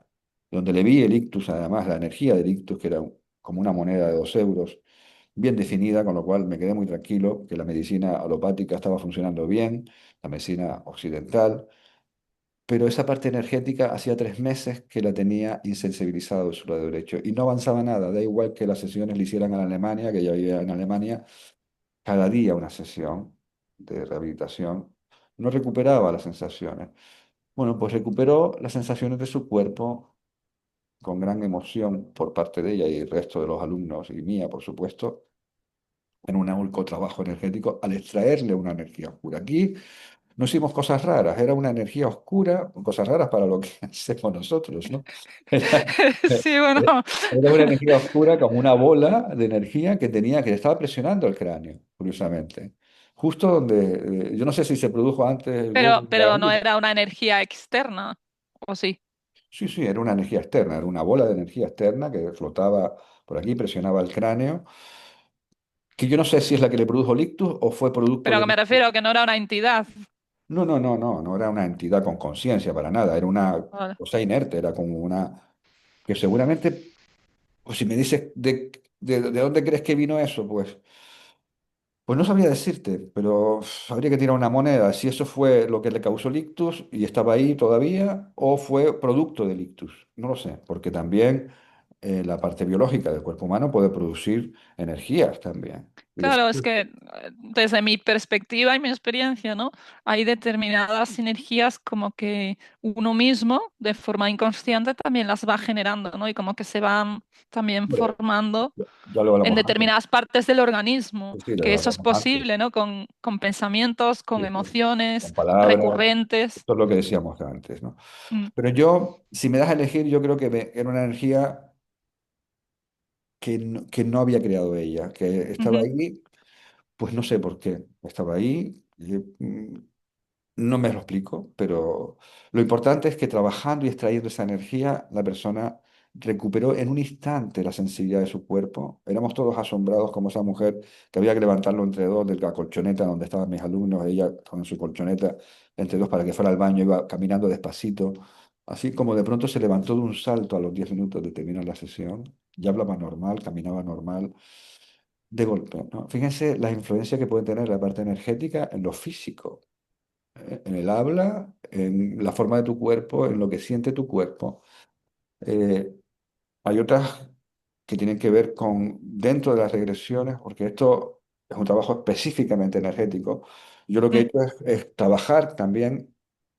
donde le vi el ictus, además la energía del ictus, que era como una moneda de 2 euros, bien definida, con lo cual me quedé muy tranquilo, que la medicina alopática estaba funcionando bien, la medicina occidental, pero esa parte energética hacía 3 meses que la tenía insensibilizado de su lado derecho y no avanzaba nada, da igual que las sesiones le hicieran a la Alemania, que ya vivía en Alemania, cada día una sesión de rehabilitación, no recuperaba las sensaciones. Bueno, pues recuperó las sensaciones de su cuerpo con gran emoción por parte de ella y el resto de los alumnos y mía, por supuesto, en un único trabajo energético al extraerle una energía oscura. Aquí no hicimos cosas raras, era una energía oscura, cosas raras para lo que hacemos nosotros, ¿no? Era, Sí, bueno, era una energía oscura como una bola de energía que tenía, que le estaba presionando el cráneo, curiosamente. Justo donde, yo no sé si se produjo antes el pero, Gurung pero no era una energía externa, ¿o sí? Sí, sí, era una energía externa, era una bola de energía externa que flotaba por aquí, presionaba el cráneo, que yo no sé si es la que le produjo el ictus o fue producto Pero que del me ictus. refiero que no era una entidad. No, no, no, no, no era una entidad con conciencia para nada, era una Vale. cosa inerte, era como una que seguramente, pues si me dices de dónde crees que vino eso, pues no sabría decirte, pero habría que tirar una moneda, si eso fue lo que le causó el ictus y estaba ahí todavía, o fue producto del ictus. No lo sé, porque también la parte biológica del cuerpo humano puede producir energías también. Y Claro, es que desde mi perspectiva y mi experiencia, ¿no? Hay determinadas energías como que uno mismo, de forma inconsciente, también las va generando, ¿no? Y como que se van también hombre, formando ya lo en hablamos antes, determinadas partes del organismo, sí, sí, lo que eso es hablamos antes, posible, ¿no? Con pensamientos, con sí, sí, con emociones palabras, recurrentes. esto es lo que decíamos antes, ¿no? Mm, Pero yo, si me das a elegir, yo creo que era una energía que no había creado ella, que estaba ujú. ahí. Pues no sé por qué estaba ahí, no me lo explico, pero lo importante es que trabajando y extrayendo esa energía, la persona recuperó en un instante la sensibilidad de su cuerpo. Éramos todos asombrados como esa mujer que había que levantarlo entre dos de la colchoneta donde estaban mis alumnos, ella con su colchoneta entre dos para que fuera al baño, iba caminando despacito. Así como de pronto se levantó de un salto a los 10 minutos de terminar la sesión, ya hablaba normal, caminaba normal de golpe, ¿no? Fíjense la influencia que puede tener la parte energética en lo físico, en el habla, en la forma de tu cuerpo, en lo que siente tu cuerpo. Eh, Hay otras que tienen que ver con dentro de las regresiones, porque esto es un trabajo específicamente energético. Yo lo que he Mm. hecho es trabajar también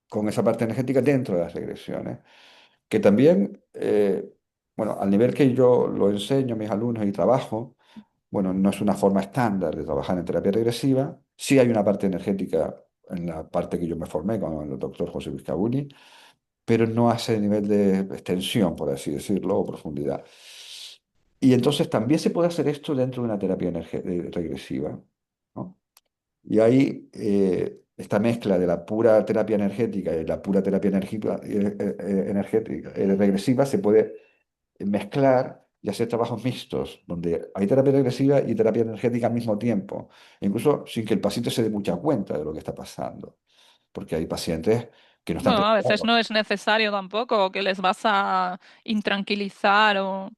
con esa parte energética dentro de las regresiones, que también, bueno, al nivel que yo lo enseño a mis alumnos y trabajo, bueno, no es una forma estándar de trabajar en terapia regresiva. Sí hay una parte energética en la parte que yo me formé con el doctor José Luis Cabuni, pero no a ese nivel de extensión, por así decirlo, o profundidad. Y entonces también se puede hacer esto dentro de una terapia regresiva, ¿no? Y ahí esta mezcla de la pura terapia energética y la pura terapia energética, regresiva se puede mezclar y hacer trabajos mixtos, donde hay terapia regresiva y terapia energética al mismo tiempo, incluso sin que el paciente se dé mucha cuenta de lo que está pasando, porque hay pacientes que no están Bueno, a veces preparados. no es necesario tampoco que les vas a intranquilizar o...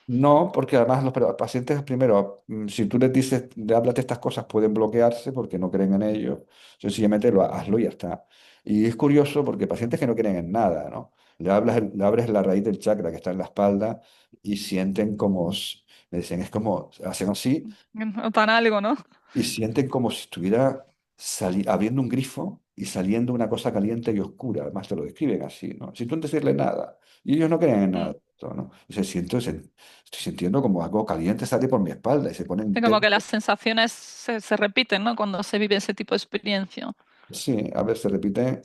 No, porque además los pacientes, primero, si tú les dices, le hablas de estas cosas, pueden bloquearse porque no creen en ello. Sencillamente hazlo y ya está. Y es curioso porque pacientes que no creen en nada, ¿no? Le abres la raíz del chakra que está en la espalda y sienten como, me dicen, es como, hacen así Notan algo, ¿no? y sienten como si estuviera abriendo un grifo y saliendo una cosa caliente y oscura. Además te lo describen así, ¿no? Sin tú decirle nada. Y ellos no creen en nada Mm. de esto, ¿no? Y estoy sintiendo como algo caliente sale por mi espalda y se ponen Sí, como que tensos. las sensaciones se repiten, ¿no? Cuando se vive ese tipo de experiencia. Sí, a ver, se repite,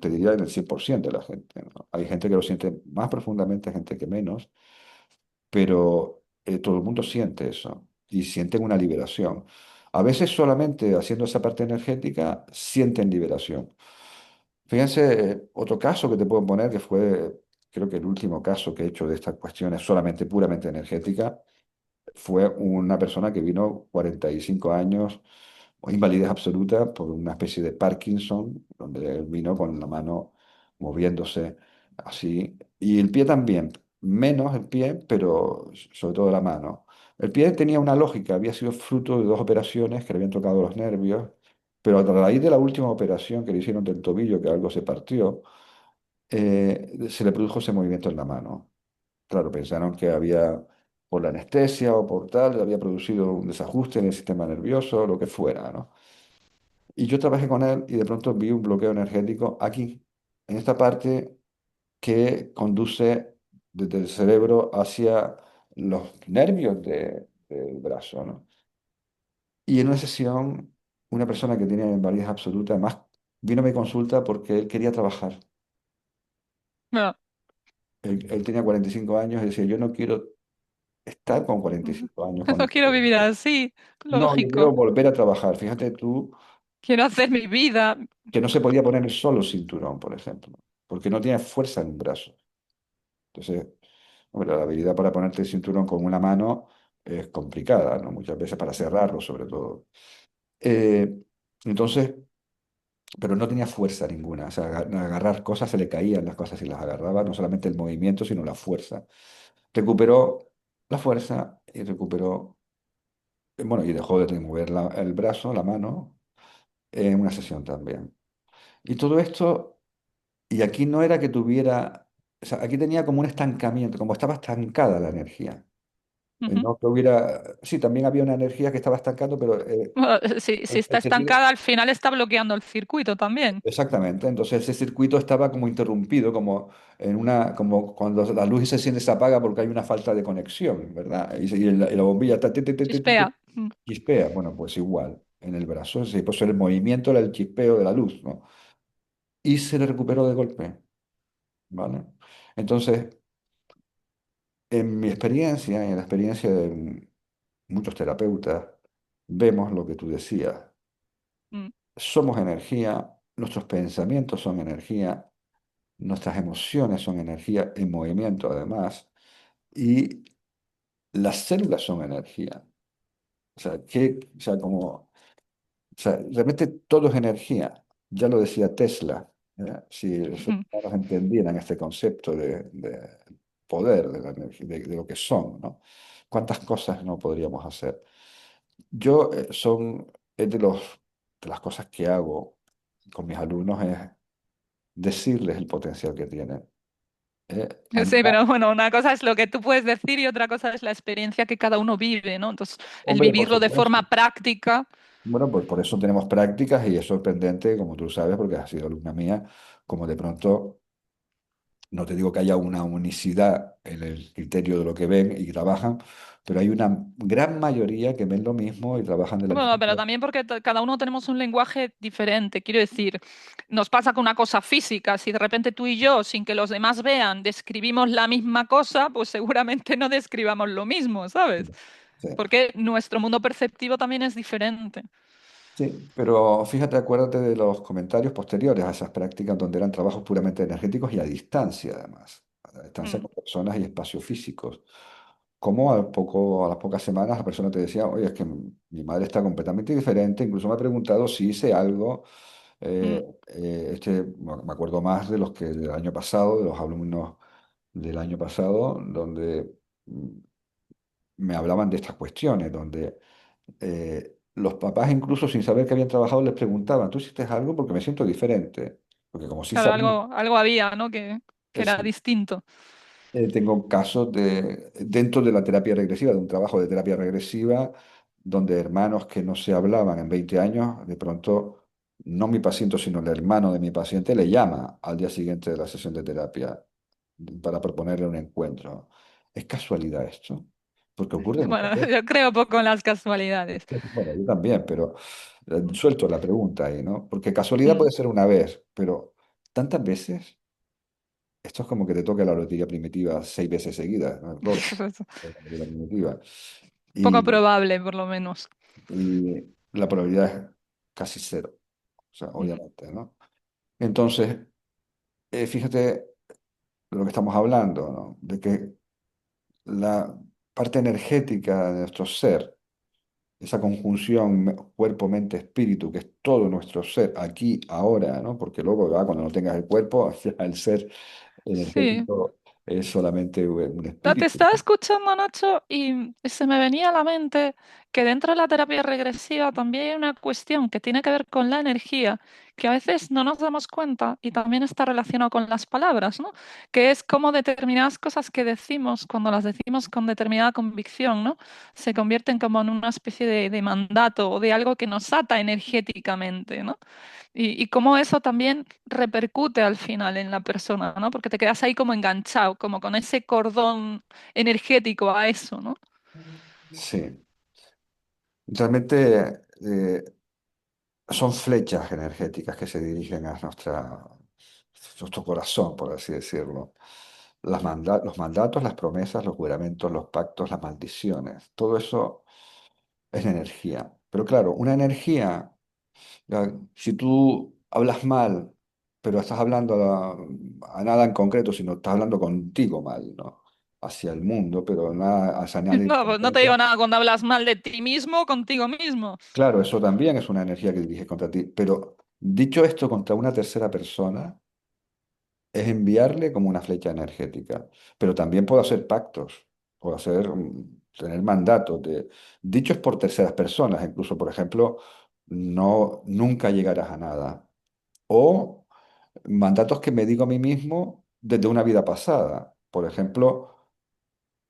te diría, en el 100% de la gente, ¿no? Hay gente que lo siente más profundamente, gente que menos, pero todo el mundo siente eso y sienten una liberación. A veces solamente haciendo esa parte energética sienten liberación. Fíjense, otro caso que te puedo poner, que fue, creo que el último caso que he hecho de estas cuestiones solamente puramente energética, fue una persona que vino 45 años, o invalidez absoluta por una especie de Parkinson, donde él vino con la mano moviéndose así, y el pie también, menos el pie, pero sobre todo la mano. El pie tenía una lógica, había sido fruto de dos operaciones que le habían tocado los nervios, pero a raíz de la última operación que le hicieron del tobillo, que algo se partió, se le produjo ese movimiento en la mano. Claro, pensaron que había, por la anestesia o por tal, había producido un desajuste en el sistema nervioso, lo que fuera, ¿no? Y yo trabajé con él y de pronto vi un bloqueo energético aquí, en esta parte que conduce desde el cerebro hacia los nervios del brazo, ¿no? Y en una sesión, una persona que tenía invalidez absoluta, además, vino a mi consulta porque él quería trabajar. Bueno, Él tenía 45 años y decía, yo no quiero estar con cuarenta y ujú. cinco años con No quiero esto. vivir así, No, yo quiero lógico. volver a trabajar. Fíjate tú Quiero hacer mi vida. que no se podía poner solo el cinturón, por ejemplo, porque no tiene fuerza en un brazo. Entonces, hombre, la habilidad para ponerte el cinturón con una mano es complicada, ¿no? Muchas veces para cerrarlo, sobre todo. Eh, entonces, pero no tenía fuerza ninguna. O sea, agarrar cosas se le caían las cosas y las agarraba, no solamente el movimiento, sino la fuerza. Recuperó la fuerza y recuperó, bueno, y dejó de mover el brazo, la mano, en una sesión también. Y todo esto, y aquí no era que tuviera, o sea, aquí tenía como un estancamiento, como estaba estancada la energía. Ujú. No que hubiera, sí, también había una energía que estaba estancando, pero Bueno, si está el sentido, estancada, al final está bloqueando el circuito también. exactamente. Entonces ese circuito estaba como interrumpido, como en una, como cuando la luz se enciende y se apaga porque hay una falta de conexión, ¿verdad? Y la bombilla está, Chispea. Mm. chispea. Bueno, pues igual en el brazo, sí, pues el movimiento era el chispeo de la luz, ¿no? Y se le recuperó de golpe, ¿vale? Entonces, en mi experiencia y en la experiencia de muchos terapeutas, vemos lo que tú decías. Mm. Somos energía, nuestros pensamientos son energía, nuestras emociones son energía en movimiento además, y las células son energía. O sea, como, o sea, realmente todo es energía. Ya lo decía Tesla. Si los seres Ujú. humanos entendieran este concepto de poder, de la energía, de lo que son, ¿no? ¿Cuántas cosas no podríamos hacer? Yo es de las cosas que hago con mis alumnos es decirles el potencial que tienen. Sí, Animar, pero bueno, una cosa es lo que tú puedes decir y otra cosa es la experiencia que cada uno vive, ¿no? Entonces, el hombre, por vivirlo de supuesto. forma práctica. Bueno, pues por eso tenemos prácticas y es sorprendente, como tú sabes, porque has sido alumna mía, como de pronto, no te digo que haya una unicidad en el criterio de lo que ven y trabajan, pero hay una gran mayoría que ven lo mismo y trabajan de la misma Bueno, pero manera. también porque cada uno tenemos un lenguaje diferente. Quiero decir, nos pasa con una cosa física. Si de repente tú y yo, sin que los demás vean, describimos la misma cosa, pues seguramente no describamos lo mismo, ¿sabes? Sí. Porque nuestro mundo perceptivo también es diferente. Sí, pero fíjate, acuérdate de los comentarios posteriores a esas prácticas donde eran trabajos puramente energéticos y a distancia, además, a distancia Mm, con personas y espacios físicos. Como a las pocas semanas la persona te decía, oye, es que mi madre está completamente diferente, incluso me ha preguntado si hice algo, mm. bueno, me acuerdo más de los que del año pasado, de los alumnos del año pasado, donde me hablaban de estas cuestiones, donde los papás, incluso sin saber que habían trabajado, les preguntaban, ¿tú hiciste algo? Porque me siento diferente. Porque como sí Claro, sabía, algo había, ¿no? Que era eso. distinto. Tengo casos dentro de la terapia regresiva, de un trabajo de terapia regresiva, donde hermanos que no se hablaban en 20 años, de pronto, no mi paciente, sino el hermano de mi paciente, le llama al día siguiente de la sesión de terapia para proponerle un encuentro. ¿Es casualidad esto? Porque ocurre muchas Bueno, veces. yo creo poco en las casualidades. Bueno, yo también, pero suelto la pregunta ahí, ¿no? Porque casualidad Mm. puede ser una vez, pero tantas veces, esto es como que te toque la lotería primitiva 6 veces seguidas, ¿no? El gordo, la lotería primitiva. Poco Y, probable, por lo menos. y la probabilidad es casi cero, o sea, Mm. obviamente, ¿no? Entonces, fíjate de lo que estamos hablando, ¿no? De que la parte energética de nuestro ser, esa conjunción cuerpo, mente, espíritu, que es todo nuestro ser aquí, ahora, ¿no? Porque luego, ya cuando no tengas el cuerpo, ya el ser Sí. energético es solamente un No, te espíritu. estaba escuchando, Nacho, y se me venía a la mente que dentro de la terapia regresiva también hay una cuestión que tiene que ver con la energía, que a veces no nos damos cuenta y también está relacionado con las palabras, ¿no? Que es cómo determinadas cosas que decimos, cuando las decimos con determinada convicción, ¿no? Se convierten como en una especie de mandato o de algo que nos ata energéticamente, ¿no? Y cómo eso también repercute al final en la persona, ¿no? Porque te quedas ahí como enganchado, como con ese cordón energético a eso, ¿no? Sí, realmente son flechas energéticas que se dirigen a nuestro corazón, por así decirlo. Los mandatos, las promesas, los juramentos, los pactos, las maldiciones, todo eso es energía. Pero claro, una energía, si tú hablas mal, pero estás hablando a nada en concreto, sino estás hablando contigo mal, ¿no? Hacia el mundo, pero nada hacia nadie en No, pues no te digo concreto. nada cuando hablas mal de ti mismo contigo mismo. Claro, eso también es una energía que diriges contra ti, pero dicho esto contra una tercera persona, es enviarle como una flecha energética. Pero también puedo hacer pactos, puedo tener mandatos dichos por terceras personas, incluso, por ejemplo, no, nunca llegarás a nada. O mandatos que me digo a mí mismo desde una vida pasada. Por ejemplo,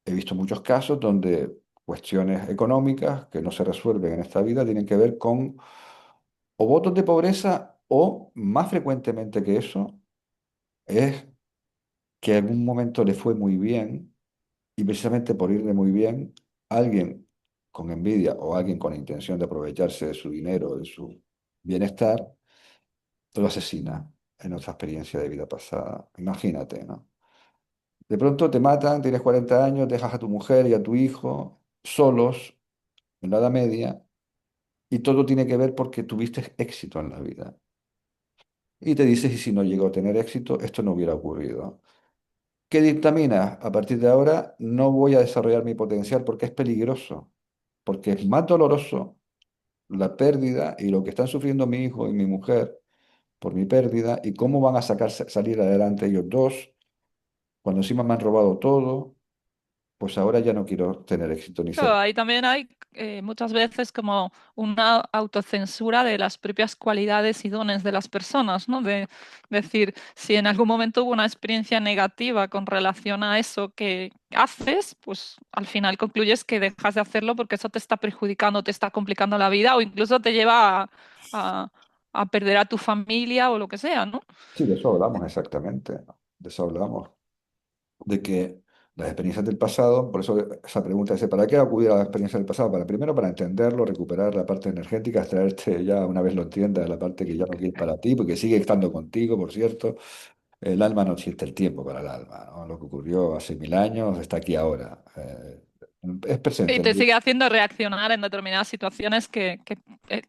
he visto muchos casos donde cuestiones económicas que no se resuelven en esta vida tienen que ver con o votos de pobreza o, más frecuentemente que eso, es que en algún momento le fue muy bien y precisamente por irle muy bien, alguien con envidia o alguien con la intención de aprovecharse de su dinero, de su bienestar, lo asesina en otra experiencia de vida pasada. Imagínate, ¿no? De pronto te matan, tienes 40 años, dejas a tu mujer y a tu hijo solos en la Edad Media y todo tiene que ver porque tuviste éxito en la vida. Y te dices, y si no llego a tener éxito, esto no hubiera ocurrido. ¿Qué dictamina? A partir de ahora no voy a desarrollar mi potencial porque es peligroso, porque es más doloroso la pérdida y lo que están sufriendo mi hijo y mi mujer por mi pérdida y cómo van a salir adelante ellos dos cuando encima me han robado todo, pues ahora ya no quiero tener éxito ni Claro, ser. ahí también hay muchas veces como una autocensura de las propias cualidades y dones de las personas, ¿no? De decir, si en algún momento hubo una experiencia negativa con relación a eso que haces, pues al final concluyes que dejas de hacerlo porque eso te está perjudicando, te está complicando la vida o incluso te lleva a, a perder a tu familia o lo que sea, ¿no? Sí, de eso hablamos exactamente, ¿no? De eso hablamos. De que las experiencias del pasado, por eso esa pregunta dice, ¿para qué acudir a las experiencias del pasado? Para primero para entenderlo, recuperar la parte energética, extraerte ya una vez lo entiendas, la parte que ya no quieres para ti, porque sigue estando contigo, por cierto. El alma no existe el tiempo para el alma, ¿no? Lo que ocurrió hace 1000 años está aquí ahora. Es Y presente. te sigue haciendo reaccionar en determinadas situaciones que, eh,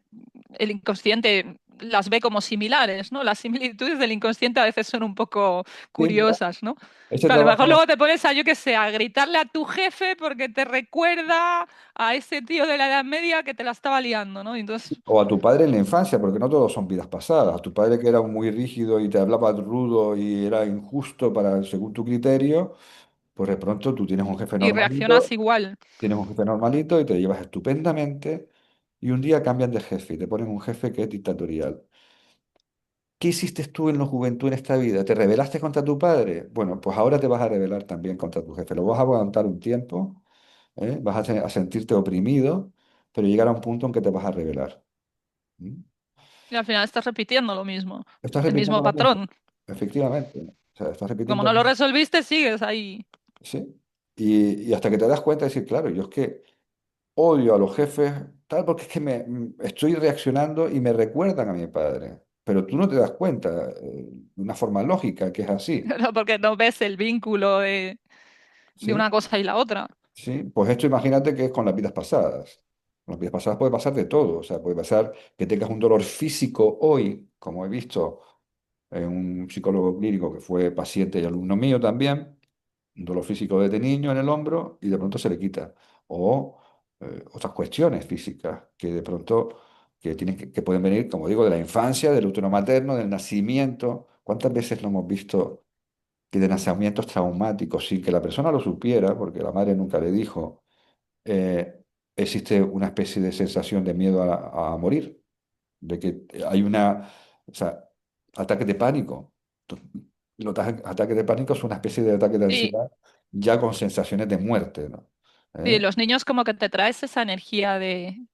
el inconsciente las ve como similares, ¿no? Las similitudes del inconsciente a veces son un poco Sí, mira, curiosas, ¿no? ese Pero a lo mejor luego trabajo, te pones a, yo qué sé, a gritarle a tu jefe porque te recuerda a ese tío de la Edad Media que te la estaba liando, ¿no? Y entonces, o a tu padre en la infancia, porque no todos son vidas pasadas. A tu padre que era muy rígido y te hablaba rudo y era injusto para, según tu criterio. Pues de pronto tú Y reaccionas igual. tienes un jefe normalito y te llevas estupendamente y un día cambian de jefe y te ponen un jefe que es dictatorial. ¿Qué hiciste tú en la juventud en esta vida? ¿Te rebelaste contra tu padre? Bueno, pues ahora te vas a rebelar también contra tu jefe. Lo vas a aguantar un tiempo, ¿eh? Vas a sentirte oprimido, pero llegará un punto en que te vas a rebelar. ¿Mm? Y al final estás repitiendo lo mismo, Estás el repitiendo mismo lo mismo, patrón. efectivamente. O sea, estás Como repitiendo. no lo resolviste, sigues ahí. Sí. Y hasta que te das cuenta de decir, claro, yo es que odio a los jefes, tal, porque es que estoy reaccionando y me recuerdan a mi padre. Pero tú no te das cuenta, de una forma lógica, que es así. Porque no ves el vínculo de ¿Sí? una cosa y la otra. ¿Sí? Pues esto imagínate que es con las vidas pasadas. Con las vidas pasadas puede pasar de todo. O sea, puede pasar que tengas un dolor físico hoy, como he visto en un psicólogo clínico que fue paciente y alumno mío también, un dolor físico desde niño en el hombro y de pronto se le quita. O otras cuestiones físicas que de pronto que pueden venir, como digo, de la infancia, del útero materno, del nacimiento. ¿Cuántas veces no hemos visto que de nacimientos traumáticos, sin que la persona lo supiera, porque la madre nunca le dijo, eh, existe una especie de sensación de miedo a morir, de que hay una, o sea, ataque de pánico. Los ataques de pánico es una especie de ataque de Y, ansiedad ya con sensaciones de muerte, ¿no? y ¿Eh? los niños como que te traes esa energía de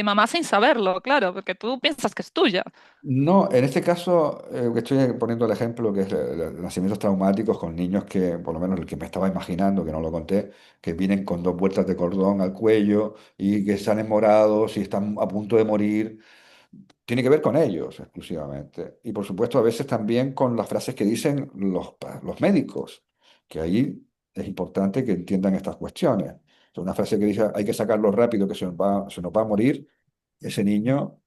mamá sin saberlo, claro, porque tú piensas que es tuya. No, en este caso, que estoy poniendo el ejemplo que es nacimientos traumáticos con niños que, por lo menos el que me estaba imaginando, que no lo conté, que vienen con dos vueltas de cordón al cuello y que salen morados y están a punto de morir. Tiene que ver con ellos exclusivamente. Y por supuesto, a veces también con las frases que dicen los médicos, que ahí es importante que entiendan estas cuestiones. O sea, una frase que dice, hay que sacarlo rápido, que se nos va a morir, ese niño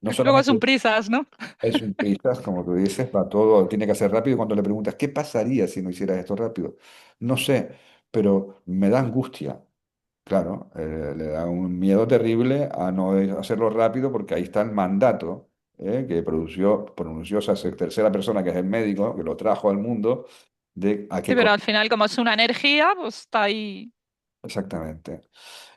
no Luego son solamente prisas, ¿no? es un prisas, como tú dices, va todo, tiene que hacer rápido. Cuando le preguntas, ¿qué pasaría si no hicieras esto rápido? No sé, pero me da angustia. Claro, le da un miedo terrible a no hacerlo rápido porque ahí está el mandato, que pronunció esa tercera persona que es el médico, que lo trajo al mundo, de a qué Sí, pero cosa. al final como es una energía, pues está ahí. Exactamente.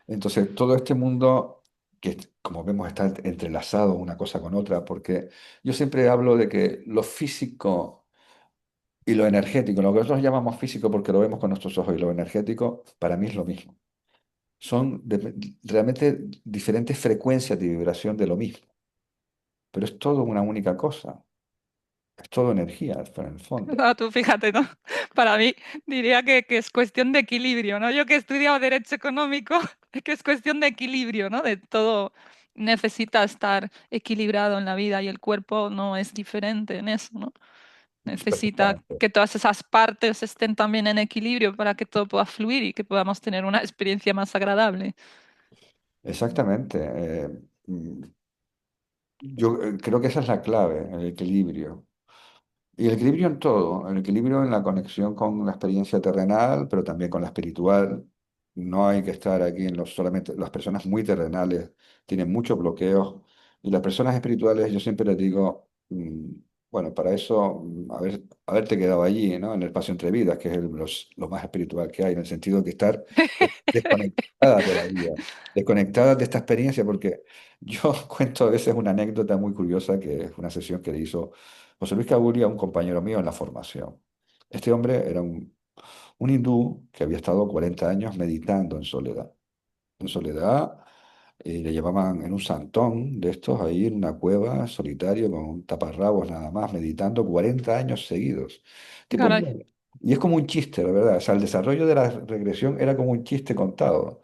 Entonces, todo este mundo que, como vemos, está entrelazado una cosa con otra, porque yo siempre hablo de que lo físico y lo energético, lo que nosotros llamamos físico porque lo vemos con nuestros ojos y lo energético, para mí es lo mismo. Son realmente diferentes frecuencias de vibración de lo mismo, pero es todo una única cosa, es todo energía, en el fondo. No, tú fíjate, ¿no? Para mí diría que es cuestión de equilibrio, ¿no? Yo que he estudiado Derecho Económico, que es cuestión de equilibrio, ¿no? De todo necesita estar equilibrado en la vida y el cuerpo no es diferente en eso, ¿no? Necesita Perfectamente. que todas esas partes estén también en equilibrio para que todo pueda fluir y que podamos tener una experiencia más agradable. Exactamente. Yo creo que esa es la clave, el equilibrio. Y el equilibrio en todo, el equilibrio en la conexión con la experiencia terrenal, pero también con la espiritual. No hay que estar aquí en los solamente las personas muy terrenales tienen muchos bloqueos y las personas espirituales yo siempre les digo, bueno, para eso haberte quedado allí, ¿no? En el espacio entre vidas, que es lo más espiritual que hay, en el sentido de que estar desconectadas de la vida, desconectadas de esta experiencia, porque yo cuento a veces una anécdota muy curiosa que es una sesión que le hizo José Luis Caburia, un compañero mío en la formación. Este hombre era un hindú que había estado 40 años meditando en soledad. En soledad, le llevaban en un santón de estos ahí en una cueva, solitario, con un taparrabos nada más, meditando 40 años seguidos. Tipo, Caray. y es como un chiste, la verdad. O sea, el desarrollo de la regresión era como un chiste contado.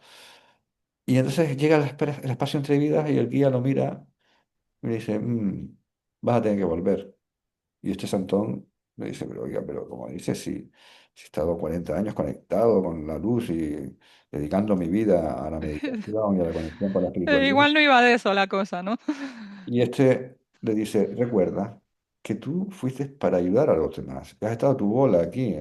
Y entonces llega el espacio entre vidas y el guía lo mira y le dice, vas a tener que volver". Y este santón me dice, pero oiga, pero como dice, si he estado 40 años conectado con la luz y dedicando mi vida a la meditación y a la conexión con la espiritualidad. Igual no iba de eso la cosa, ¿no? Y este le dice, recuerda que tú fuiste para ayudar a los demás, que has estado tu bola aquí.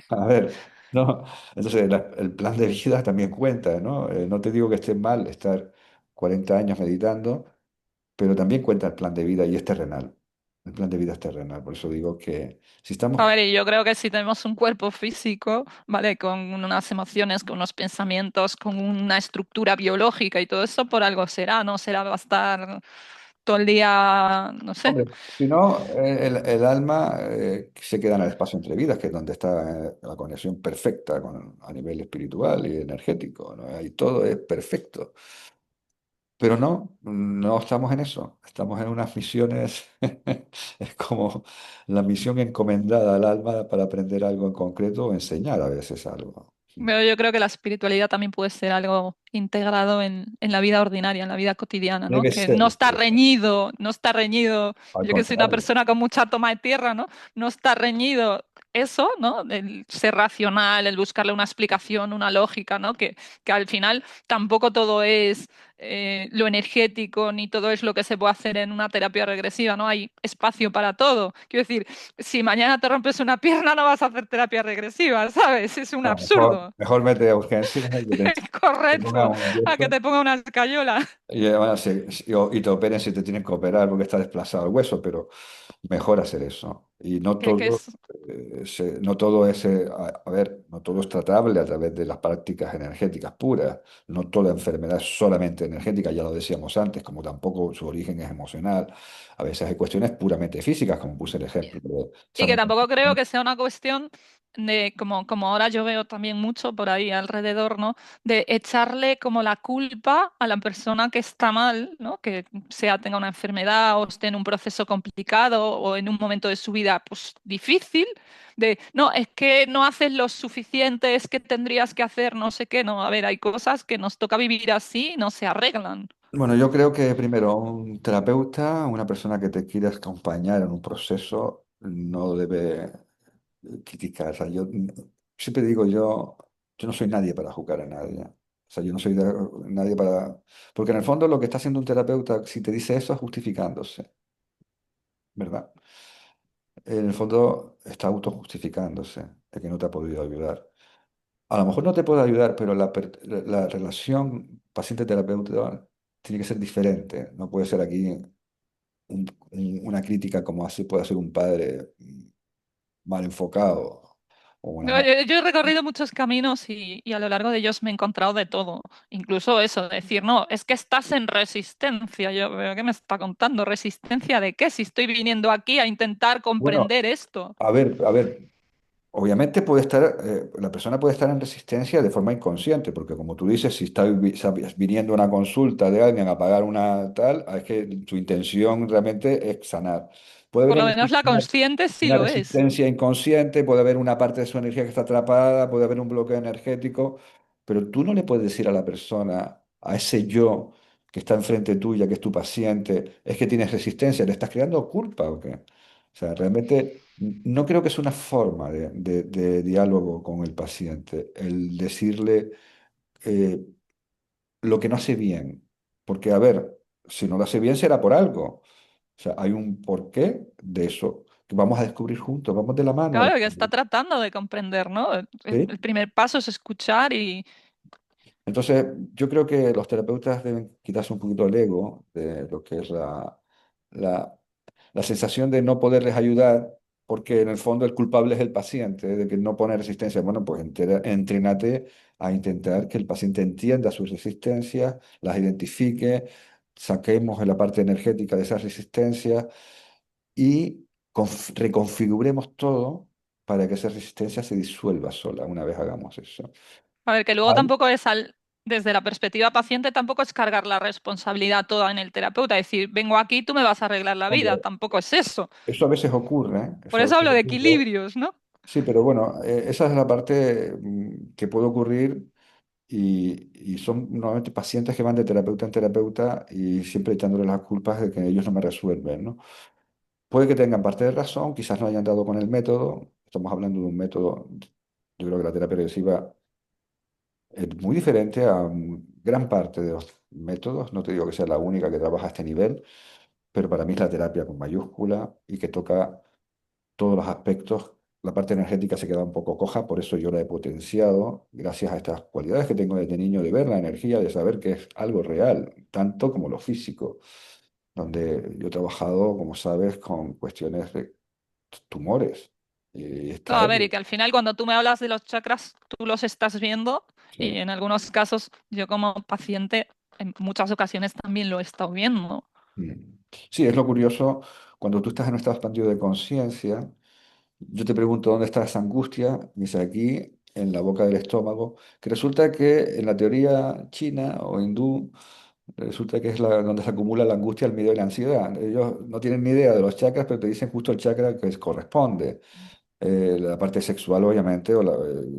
A ver, ¿no? Entonces el plan de vida también cuenta, ¿no? No te digo que esté mal estar 40 años meditando, pero también cuenta el plan de vida y es terrenal. el plan de vida es terrenal. Por eso digo que si estamos... A ver, y yo creo que si tenemos un cuerpo físico, ¿vale? Con unas emociones, con unos pensamientos, con una estructura biológica y todo eso, por algo será, ¿no? Será va a estar todo el día, no sé. Hombre, si no, el alma se queda en el espacio entre vidas, que es donde está la conexión perfecta a nivel espiritual y energético, ¿no? Ahí todo es perfecto. Pero no, no estamos en eso. Estamos en unas misiones, es como la misión encomendada al alma para aprender algo en concreto o enseñar a veces algo. Pero yo creo que la espiritualidad también puede ser algo integrado en la vida ordinaria, en la vida cotidiana, ¿no? Debe Que ser, no está reñido, no está reñido. al Yo que soy una contrario. persona con mucha toma de tierra, ¿no? No está reñido eso, ¿no? El ser racional, el buscarle una explicación, una lógica, ¿no? Que al final tampoco todo es lo energético, ni todo es lo que se puede hacer en una terapia regresiva, ¿no? Hay espacio para todo. Quiero decir, si mañana te rompes una pierna, no vas a hacer terapia regresiva, ¿sabes? Es un No, mejor, absurdo. mejor mete a urgencias y que te pongan Correcto, un a que yeso te ponga una escayola. y, además y te operen si te tienen que operar porque está desplazado el hueso, pero mejor hacer eso. Y no Que todo, es, no todo es, a ver, no todo es tratable a través de las prácticas energéticas puras. No toda enfermedad es solamente energética, ya lo decíamos antes, como tampoco su origen es emocional. A veces hay cuestiones puramente físicas, como puse el ejemplo de y que sanidad. tampoco creo que sea una cuestión de, como ahora yo veo también mucho por ahí alrededor, ¿no? De echarle como la culpa a la persona que está mal, ¿no? Que sea tenga una enfermedad o esté en un proceso complicado o en un momento de su vida, pues difícil. De, no, es que no haces lo suficiente, es que tendrías que hacer no sé qué, no. A ver, hay cosas que nos toca vivir así y no se arreglan. Bueno, yo creo que primero un terapeuta, una persona que te quiera acompañar en un proceso, no debe criticar. O sea, yo siempre digo, yo no soy nadie para juzgar a nadie. O sea, yo no soy nadie para... Porque en el fondo lo que está haciendo un terapeuta, si te dice eso, es justificándose, ¿verdad? En el fondo está autojustificándose de que no te ha podido ayudar. A lo mejor no te puede ayudar, pero la relación paciente-terapeuta tiene que ser diferente. No puede ser aquí una crítica como así puede ser un padre mal enfocado o una No, madre. yo he recorrido muchos caminos y a lo largo de ellos me he encontrado de todo. Incluso eso, decir, no, es que estás en resistencia. Yo, ¿pero qué me está contando? ¿Resistencia de qué? Si estoy viniendo aquí a intentar Bueno, comprender esto. a ver, obviamente puede estar, la persona puede estar en resistencia de forma inconsciente, porque como tú dices, si está viniendo a una consulta de alguien a pagar una tal, es que su intención realmente es sanar. Puede Por haber lo menos la consciente sí una lo es. resistencia inconsciente, puede haber una parte de su energía que está atrapada, puede haber un bloqueo energético, pero tú no le puedes decir a la persona, a ese yo que está enfrente tuya, que es tu paciente, es que tienes resistencia, ¿le estás creando culpa o qué? O sea, realmente no creo que es una forma de diálogo con el paciente, el decirle eh, lo que no hace bien. Porque, a ver, si no lo hace bien será por algo. O sea, hay un porqué de eso que vamos a descubrir juntos, vamos de la mano a Claro, que está descubrir. tratando de comprender, ¿no? El ¿Sí? primer paso es escuchar y, Entonces, yo creo que los terapeutas deben quitarse un poquito el ego de lo que es la, la sensación de no poderles ayudar, porque en el fondo el culpable es el paciente, de que no pone resistencia. Bueno, pues entrénate a intentar que el paciente entienda sus resistencias, las identifique, saquemos en la parte energética de esas resistencias y reconfiguremos todo para que esa resistencia se disuelva sola una vez hagamos eso. a ver, que luego Ahí, tampoco es desde la perspectiva paciente, tampoco es cargar la responsabilidad toda en el terapeuta, decir, vengo aquí, tú me vas a arreglar la vida, hombre, tampoco es eso. eso a veces ocurre, ¿eh? Por Eso a eso veces hablo de ocurre. equilibrios, ¿no? Sí, pero bueno, esa es la parte que puede ocurrir y son normalmente pacientes que van de terapeuta en terapeuta y siempre echándole las culpas de que ellos no me resuelven, ¿no? Puede que tengan parte de razón, quizás no hayan dado con el método. Estamos hablando de un método, yo creo que la terapia regresiva es muy diferente a gran parte de los métodos. No te digo que sea la única que trabaja a este nivel, pero para mí es la terapia con mayúscula y que toca todos los aspectos. La parte energética se queda un poco coja, por eso yo la he potenciado, gracias a estas cualidades que tengo desde niño de ver la energía, de saber que es algo real, tanto como lo físico. donde yo he trabajado, como sabes, con cuestiones de tumores. Y No, está a ver, y él. que al final cuando tú me hablas de los chakras, tú los estás viendo y Sí. en algunos casos yo como paciente en muchas ocasiones también lo he estado viendo. Mm. Sí, es lo curioso, cuando tú estás en un estado expandido de conciencia, yo te pregunto dónde está esa angustia, y dice aquí, en la boca del estómago, que resulta que en la teoría china o hindú, resulta que es donde se acumula la angustia, el miedo y la ansiedad. Ellos no tienen ni idea de los chakras, pero te dicen justo el chakra que corresponde. La parte sexual, obviamente,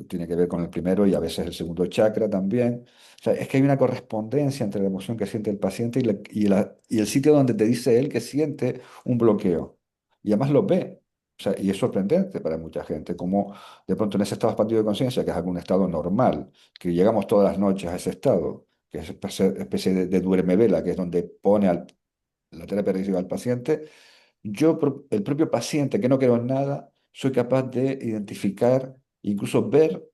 tiene que ver con el primero y a veces el segundo chakra también. O sea, es que hay una correspondencia entre la emoción que siente el paciente y el sitio donde te dice él que siente un bloqueo. Y además lo ve. O sea, y es sorprendente para mucha gente, como de pronto en ese estado expandido de conciencia, que es algún estado normal, que llegamos todas las noches a ese estado, que es especie de duerme vela, que es donde pone la terapia regresiva al paciente, el propio paciente que no creo en nada, soy capaz de identificar, incluso ver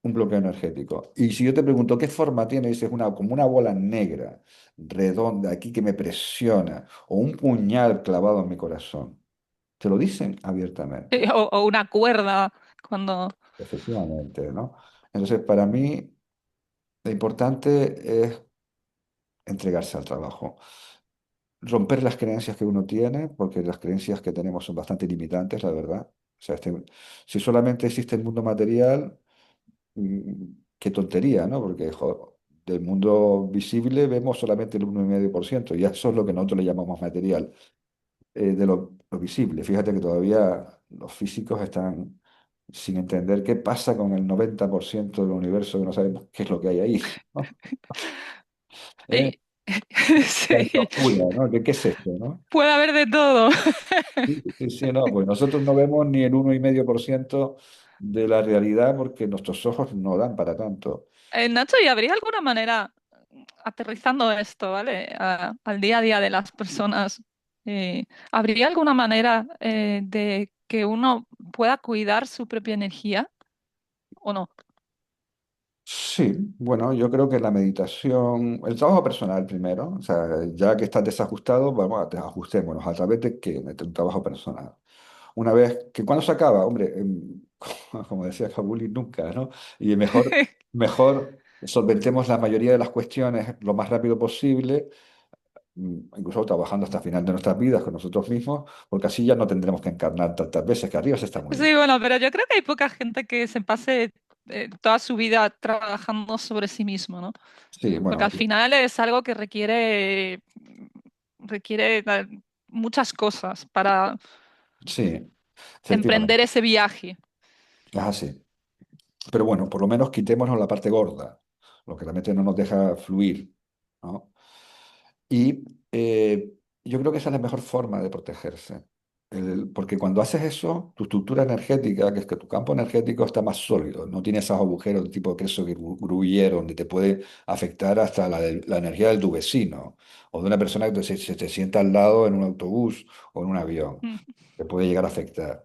un bloqueo energético. Y si yo te pregunto qué forma tiene, dices como una bola negra, redonda, aquí que me presiona, o un puñal clavado en mi corazón. Te lo dicen abiertamente, O una cuerda cuando... efectivamente, ¿no? Entonces, para mí, lo importante es entregarse al trabajo. Romper las creencias que uno tiene, porque las creencias que tenemos son bastante limitantes, la verdad. O sea, si solamente existe el mundo material, qué tontería, ¿no? Porque del mundo visible vemos solamente el 1,5%, y eso es lo que nosotros le llamamos material, de lo visible. Fíjate que todavía los físicos están sin entender qué pasa con el 90% del universo, que no sabemos qué es lo que hay ahí, ¿no? ¿Eh? y- La Sí, locura, ¿no? ¿Qué es esto, no? puede haber de todo. Sí, sí, sí, no, pues nosotros no vemos ni el 1,5% de la realidad porque nuestros ojos no dan para tanto. Nacho, ¿y habría alguna manera, aterrizando esto, ¿vale? Al día a día de las personas, ¿habría alguna manera de que uno pueda cuidar su propia energía o no? Sí, bueno, yo creo que la meditación, el trabajo personal primero, o sea, ya que estás desajustado, vamos ajustémonos a través de que de un trabajo personal. Una vez que cuando se acaba, hombre, como decía Kabuli, nunca, ¿no? Y mejor solventemos la mayoría de las cuestiones lo más rápido posible, incluso trabajando hasta el final de nuestras vidas con nosotros mismos, porque así ya no tendremos que encarnar tantas veces, que arriba se está muy bien. Sí, bueno, pero yo creo que hay poca gente que se pase toda su vida trabajando sobre sí mismo, ¿no? Sí, Porque bueno, al final es algo que requiere muchas cosas para sí, emprender efectivamente, ese viaje. es así. Pero bueno, por lo menos quitémonos la parte gorda, lo que realmente no nos deja fluir, ¿no? Y yo creo que esa es la mejor forma de protegerse. Porque cuando haces eso, tu estructura energética, que es que tu campo energético está más sólido, no tiene esos agujeros de tipo queso gruyere, donde te puede afectar hasta la energía de tu vecino o de una persona que se te sienta al lado en un autobús o en un avión. Mm. Te puede llegar a afectar.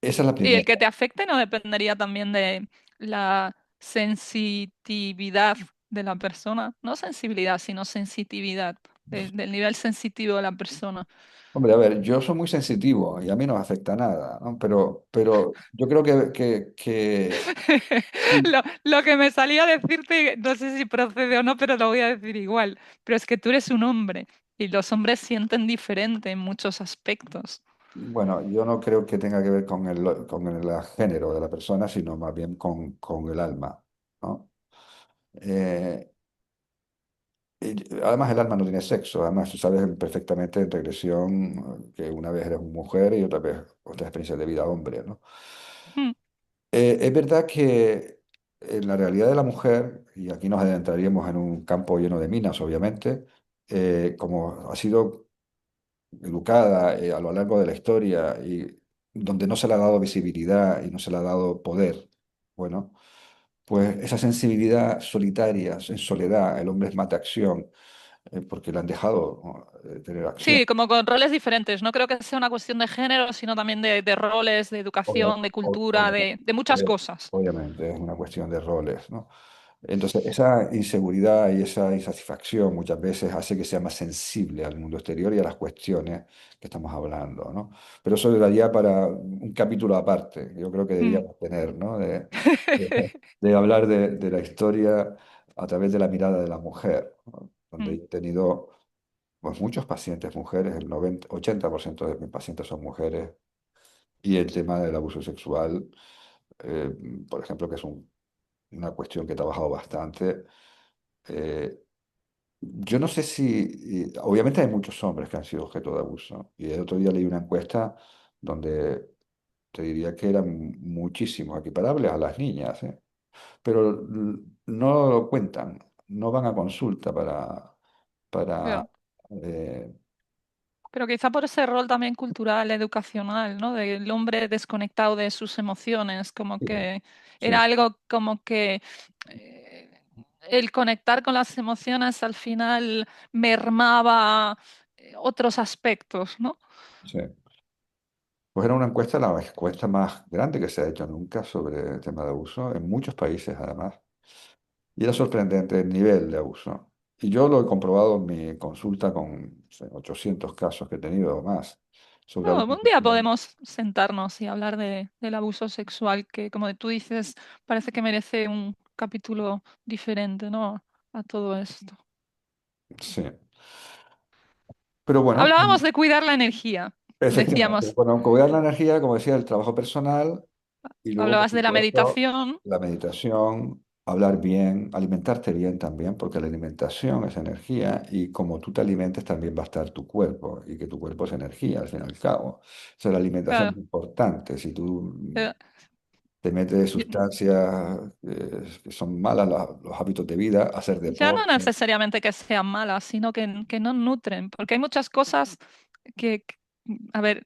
Esa es la Y el primera. que te afecte no dependería también de la sensitividad de la persona, no sensibilidad, sino sensitividad, del nivel sensitivo de la persona. Hombre, a ver, yo soy muy sensitivo y a mí no me afecta nada, ¿no? Pero yo creo que sí, Lo que me salía a decirte, no sé si procede o no, pero lo voy a decir igual. Pero es que tú eres un hombre y los hombres sienten diferente en muchos aspectos. bueno, yo no creo que tenga que ver con el género de la persona, sino más bien con el alma, ¿no? Eh, además, el alma no tiene sexo, además tú sabes perfectamente en regresión que una vez eres mujer y otra vez otra experiencia de vida hombre, ¿no? Mm. Es verdad que en la realidad de la mujer, y aquí nos adentraríamos en un campo lleno de minas, obviamente, como ha sido educada a lo largo de la historia y donde no se le ha dado visibilidad y no se le ha dado poder, bueno, pues esa sensibilidad solitaria, en soledad, el hombre es más de acción, porque le han dejado, ¿no? Tener acción. Sí, como con roles diferentes. No creo que sea una cuestión de género, sino también de roles, de Obvia- educación, de ob- cultura, obvia- de muchas obvia- cosas. Obviamente es una cuestión de roles, ¿no? Entonces, esa inseguridad y esa insatisfacción muchas veces hace que sea más sensible al mundo exterior y a las cuestiones que estamos hablando, ¿no? Pero eso daría para un capítulo aparte, yo creo que Mm. deberíamos tener, ¿no? De hablar de la historia a través de la mirada de la mujer, ¿no? Donde Mm. he tenido pues, muchos pacientes mujeres, el 80% de mis pacientes son mujeres, y el tema del abuso sexual, eh, por ejemplo, que es una cuestión que he trabajado bastante. eh, yo no sé si, obviamente hay muchos hombres que han sido objeto de abuso, y el otro día leí una encuesta donde te diría que eran muchísimos, equiparables a las niñas, ¿eh? Pero no lo cuentan, no van a consulta para Pero, eh, pero quizá por ese rol también cultural, educacional, ¿no? Del hombre desconectado de sus emociones, como sí, que sí, era algo como que eh, el conectar con las emociones al final mermaba otros aspectos, ¿no? sí. Pues era una encuesta, la encuesta más grande que se ha hecho nunca sobre el tema de abuso, en muchos países además. Y era sorprendente el nivel de abuso. Y yo lo he comprobado en mi consulta con no sé, 800 casos que he tenido o más sobre Oh, abuso un día sexual. podemos sentarnos y hablar del abuso sexual, que como tú dices, parece que merece un capítulo diferente, ¿no? A todo esto. Sí. Pero bueno, Hablábamos de cuidar la energía, efectivamente. decíamos. Bueno, cuidar la energía, como decía, el trabajo personal y luego, por Hablabas de la supuesto, meditación. la meditación, hablar bien, alimentarte bien también, porque la alimentación es energía y como tú te alimentes también va a estar tu cuerpo y que tu cuerpo es energía al fin y al cabo. O sea, la alimentación Claro, es importante. Si tú eh, te metes sustancias que son malas, los hábitos de vida, hacer ya no deporte. necesariamente que sean malas, sino que no nutren, porque hay muchas cosas que, a ver,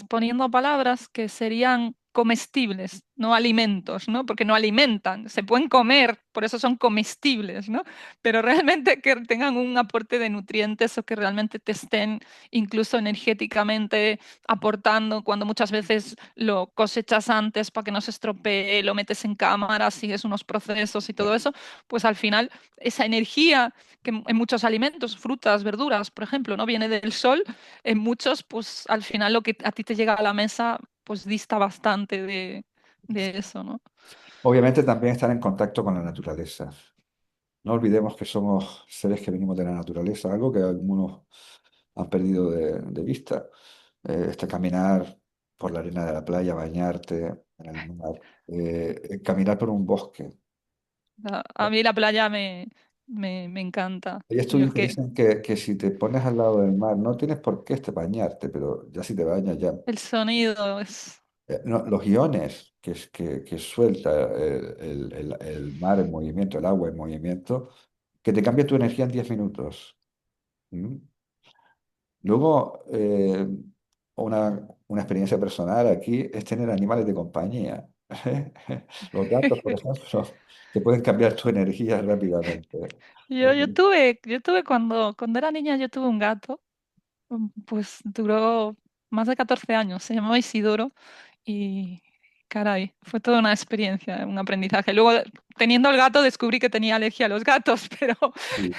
poniendo palabras que serían comestibles, no alimentos, ¿no? Porque no alimentan, se pueden comer, por eso son comestibles, ¿no? Pero realmente que tengan un aporte de nutrientes o que realmente te estén incluso energéticamente aportando, cuando muchas veces lo cosechas antes para que no se estropee, lo metes en cámara, sigues unos procesos y todo eso, pues al final esa energía que en muchos alimentos, frutas, verduras, por ejemplo, no viene del sol en muchos, pues al final lo que a ti te llega a la mesa, pues dista bastante de eso, ¿no? Obviamente también estar en contacto con la naturaleza. No olvidemos que somos seres que venimos de la naturaleza, algo que algunos han perdido de vista. Caminar por la arena de la playa, bañarte en el mar, caminar por un bosque. A mí la playa me encanta. Hay Yo estudios es que que dicen que si te pones al lado del mar, no tienes por qué bañarte, pero ya si te bañas, ya el sonido es... no, los iones que suelta el mar en movimiento, el agua en movimiento, que te cambia tu energía en 10 minutos. ¿Mm? Luego, una experiencia personal aquí es tener animales de compañía. Los gatos, por ejemplo, te pueden cambiar tu energía rápidamente. Yo tuve cuando era niña, yo tuve un gato, pues duró más de 14 años, se llamaba Isidoro y caray, fue toda una experiencia, un aprendizaje. Luego, teniendo el gato, descubrí que tenía alergia a los gatos, pero, Sí.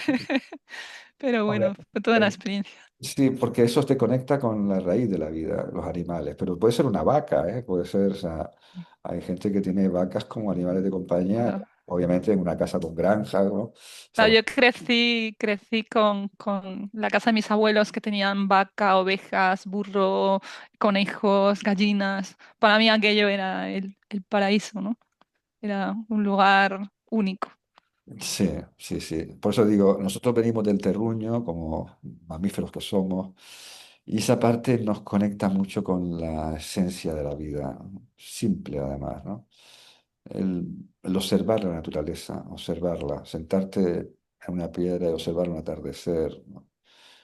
pero Hombre, bueno, fue toda una eh, experiencia. sí, porque eso te conecta con la raíz de la vida, los animales. Pero puede ser una vaca, ¿eh? Puede ser, o sea, hay gente que tiene vacas como animales de compañía, Claro. obviamente en una casa con granja, ¿no? O sea, Claro, yo crecí con la casa de mis abuelos que tenían vaca, ovejas, burro, conejos, gallinas. Para mí aquello era el paraíso, ¿no? Era un lugar único. sí, sí, sí. Por eso digo, nosotros venimos del terruño como mamíferos que somos y esa parte nos conecta mucho con la esencia de la vida, ¿no? Simple además, ¿no? El observar la naturaleza, observarla, sentarte en una piedra y observar un atardecer, ¿no?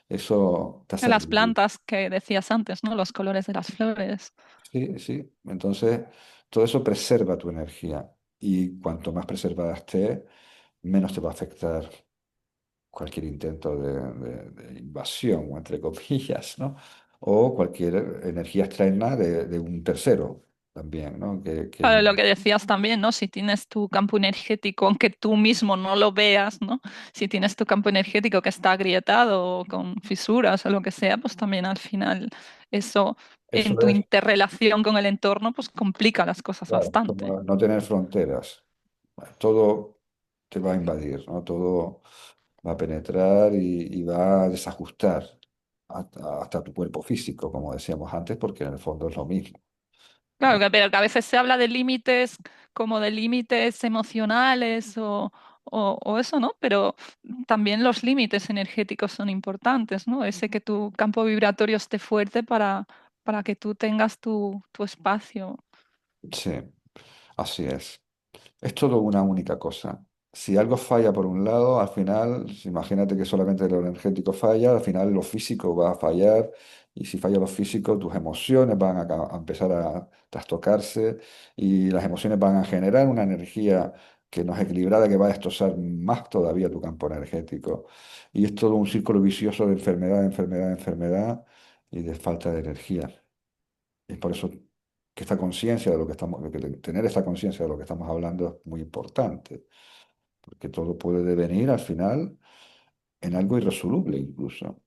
Eso te De hace las revivir. plantas que decías antes, ¿no? Los colores de las flores. Sí, sí. Entonces, todo eso preserva tu energía y cuanto más preservada esté, menos te va a afectar cualquier intento de invasión, o entre comillas, ¿no? O cualquier energía externa de un tercero. también, ¿no? Claro, lo que decías también, ¿no? Si tienes tu campo energético, aunque tú mismo no lo veas, ¿no? Si tienes tu campo energético que está agrietado o con fisuras o lo que sea, pues también al final eso en eso tu es, interrelación con el entorno, pues complica las cosas claro, bastante. como no tener fronteras. Todo te va a invadir, ¿no? Todo va a penetrar y va a desajustar hasta tu cuerpo físico, como decíamos antes, porque en el fondo es lo mismo. Claro, pero que a veces se habla de límites como de límites emocionales o eso, ¿no? Pero también los límites energéticos son importantes, ¿no? Ese que tu campo vibratorio esté fuerte para que tú tengas tu espacio. Sí, así es. Es todo una única cosa. Si algo falla por un lado, al final, imagínate que solamente lo energético falla, al final lo físico va a fallar, y si falla lo físico, tus emociones van a empezar a trastocarse, y las emociones van a generar una energía que no es equilibrada, que va a destrozar más todavía tu campo energético. Y es todo un círculo vicioso de enfermedad, enfermedad, enfermedad y de falta de energía. Es por eso que esta conciencia de lo que estamos, tener esta conciencia de lo que estamos hablando es muy importante, porque todo puede devenir al final en algo irresoluble incluso,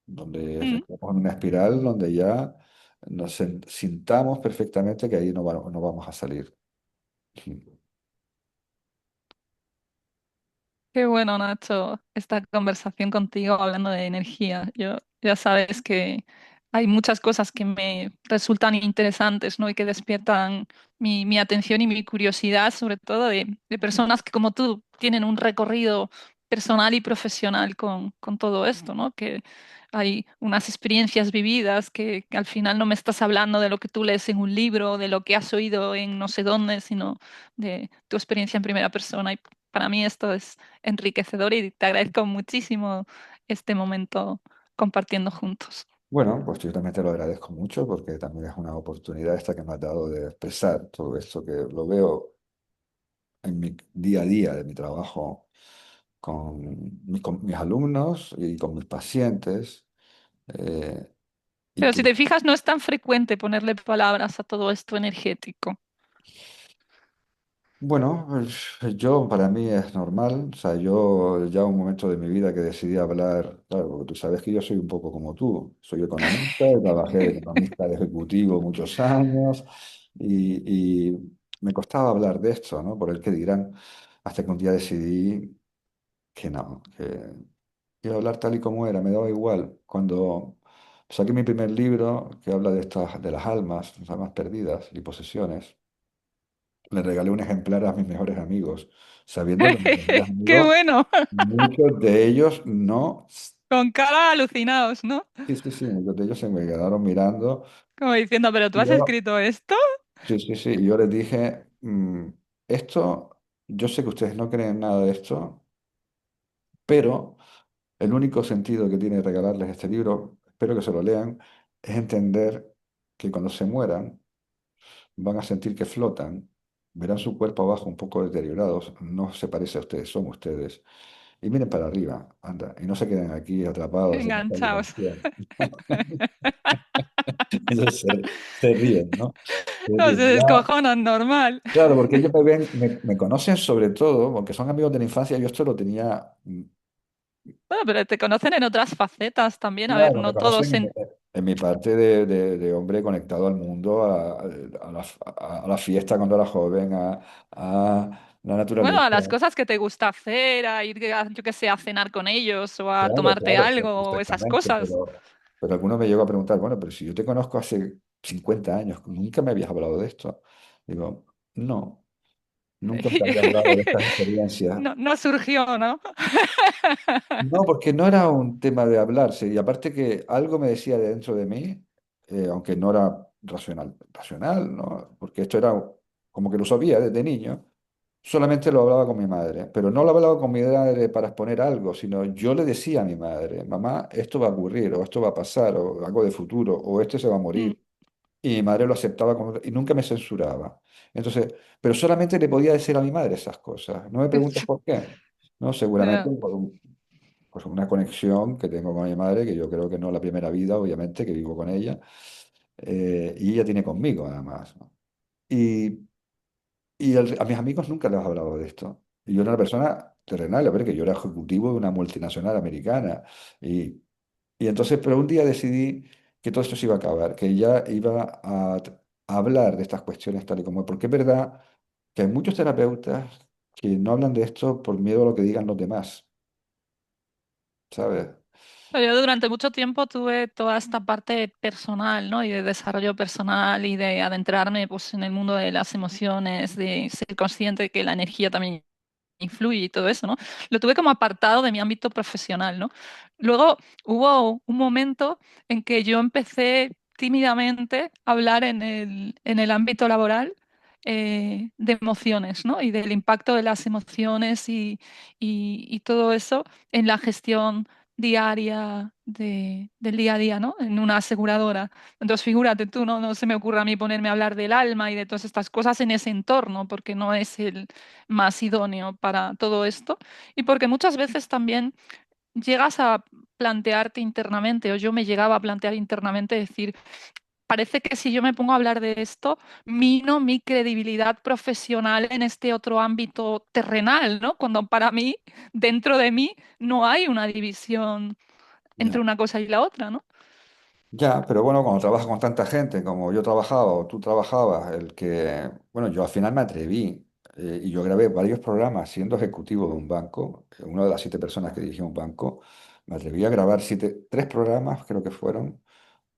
donde Mm. estamos en una espiral donde ya sintamos perfectamente que ahí no vamos a salir. Qué bueno, Nacho, esta conversación contigo hablando de energía. Yo ya sabes que hay muchas cosas que me resultan interesantes, ¿no? Y que despiertan mi atención y mi curiosidad, sobre todo de personas que como tú tienen un recorrido personal y profesional con todo esto, ¿no? Que hay unas experiencias vividas que al final no me estás hablando de lo que tú lees en un libro, de lo que has oído en no sé dónde, sino de tu experiencia en primera persona. Y para mí esto es enriquecedor y te agradezco muchísimo este momento compartiendo juntos. Bueno, pues yo también te lo agradezco mucho porque también es una oportunidad esta que me has dado de expresar todo esto que lo veo en mi día a día de mi trabajo con mis alumnos y con mis pacientes. eh, y Pero si que, te fijas, no es tan frecuente ponerle palabras a todo esto energético. bueno, pues, yo para mí es normal, o sea, yo ya un momento de mi vida que decidí hablar, claro, porque tú sabes que yo soy un poco como tú, soy economista, y trabajé de economista de ejecutivo muchos años y me costaba hablar de esto, ¿no? Por el que dirán, hasta que un día decidí que no, que iba a hablar tal y como era, me daba igual. Cuando saqué mi primer libro que habla de estas, de las almas perdidas y posesiones, le regalé un ejemplar a mis mejores amigos, sabiendo que mis mejores ¡Qué amigos, bueno! muchos de ellos no, Con cara alucinados, ¿no? sí, sí, sí, muchos de ellos se me quedaron mirando. Como diciendo, ¿pero tú Y has yo, escrito esto? sí, sí, sí, y yo les dije, esto, yo sé que ustedes no creen nada de esto, pero el único sentido que tiene regalarles este libro, espero que se lo lean, es entender que cuando se mueran van a sentir que flotan, verán su cuerpo abajo un poco deteriorados, no se parece a ustedes, son ustedes. Y miren para arriba, anda, y no se queden aquí atrapados en esta Enganchados. dimensión. Ellos se ríen, ¿no? Se No se ríen. Ya, descojonan, normal. claro, porque ellos me ven, me conocen sobre todo, porque son amigos de la infancia, yo esto lo tenía. Bueno, pero te conocen en otras facetas también. A ver, Claro, me no todos conocen en... en mi parte de hombre conectado al mundo, a la fiesta cuando era joven, a la Bueno, naturaleza. a las cosas que te gusta hacer, a ir, yo qué sé, a cenar con ellos o a Claro, tomarte claro, algo o esas exactamente. cosas. Pero alguno me llegó a preguntar, bueno, pero si yo te conozco hace 50 años, nunca me habías hablado de esto. Digo, no, nunca te había hablado de estas experiencias. No, no surgió, ¿no? No, porque no era un tema de hablarse. Y aparte que algo me decía de dentro de mí, aunque no era racional, ¿no? Porque esto era como que lo sabía desde niño, solamente lo hablaba con mi madre. Pero no lo hablaba con mi madre para exponer algo, sino yo le decía a mi madre, mamá, esto va a ocurrir, o esto va a pasar, o algo de futuro, o este se va a Mm. morir. Y mi madre lo aceptaba y nunca me censuraba. Entonces, pero solamente le podía decir a mi madre esas cosas. No me preguntes por qué. No, seguramente Ya. pues una conexión que tengo con mi madre, que yo creo que no es la primera vida, obviamente, que vivo con ella, y ella tiene conmigo, además, ¿no? Y, a mis amigos nunca les he hablado de esto. Y yo era una persona terrenal, a ver, que yo era ejecutivo de una multinacional americana. Y entonces, pero un día decidí que todo esto se iba a acabar, que ya iba a hablar de estas cuestiones tal y como, porque es verdad que hay muchos terapeutas que no hablan de esto por miedo a lo que digan los demás, ¿sabes? Yo durante mucho tiempo tuve toda esta parte personal, ¿no? Y de desarrollo personal y de adentrarme pues, en el mundo de las emociones, de ser consciente de que la energía también influye y todo eso, ¿no? Lo tuve como apartado de mi ámbito profesional, ¿no? Luego hubo un momento en que yo empecé tímidamente a hablar en el ámbito laboral de emociones, ¿no? Y del impacto de las emociones y todo eso en la gestión diaria del día a día, ¿no? En una aseguradora. Entonces, figúrate tú, ¿no? No se me ocurre a mí ponerme a hablar del alma y de todas estas cosas en ese entorno, porque no es el más idóneo para todo esto. Y porque muchas veces también llegas a plantearte internamente, o yo me llegaba a plantear internamente, decir, parece que si yo me pongo a hablar de esto, mino mi credibilidad profesional en este otro ámbito terrenal, ¿no? Cuando para mí, dentro de mí, no hay una división entre Ya. una cosa y la otra, ¿no? Ya, pero bueno, cuando trabajas con tanta gente como yo trabajaba o tú trabajabas, bueno, yo al final me atreví y yo grabé varios programas siendo ejecutivo de un banco, una de las 7 personas que dirigía un banco, me atreví a grabar 3 programas, creo que fueron,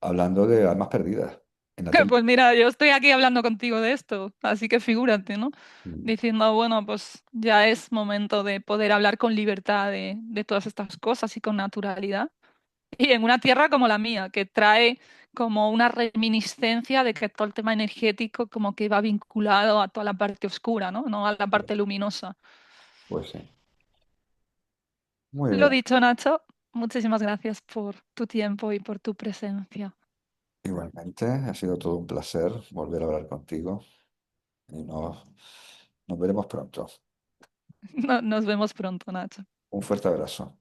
hablando de almas perdidas en la tele. Pues mira, yo estoy aquí hablando contigo de esto, así que figúrate, ¿no? Mm. Diciendo, bueno, pues ya es momento de poder hablar con libertad de todas estas cosas y con naturalidad. Y en una tierra como la mía, que trae como una reminiscencia de que todo el tema energético como que va vinculado a toda la parte oscura, ¿no? No a la parte luminosa. Pues sí. Muy Lo bien. dicho, Nacho, muchísimas gracias por tu tiempo y por tu presencia. Igualmente, ha sido todo un placer volver a hablar contigo y nos veremos pronto. Nos vemos pronto, Nacho. Un fuerte abrazo.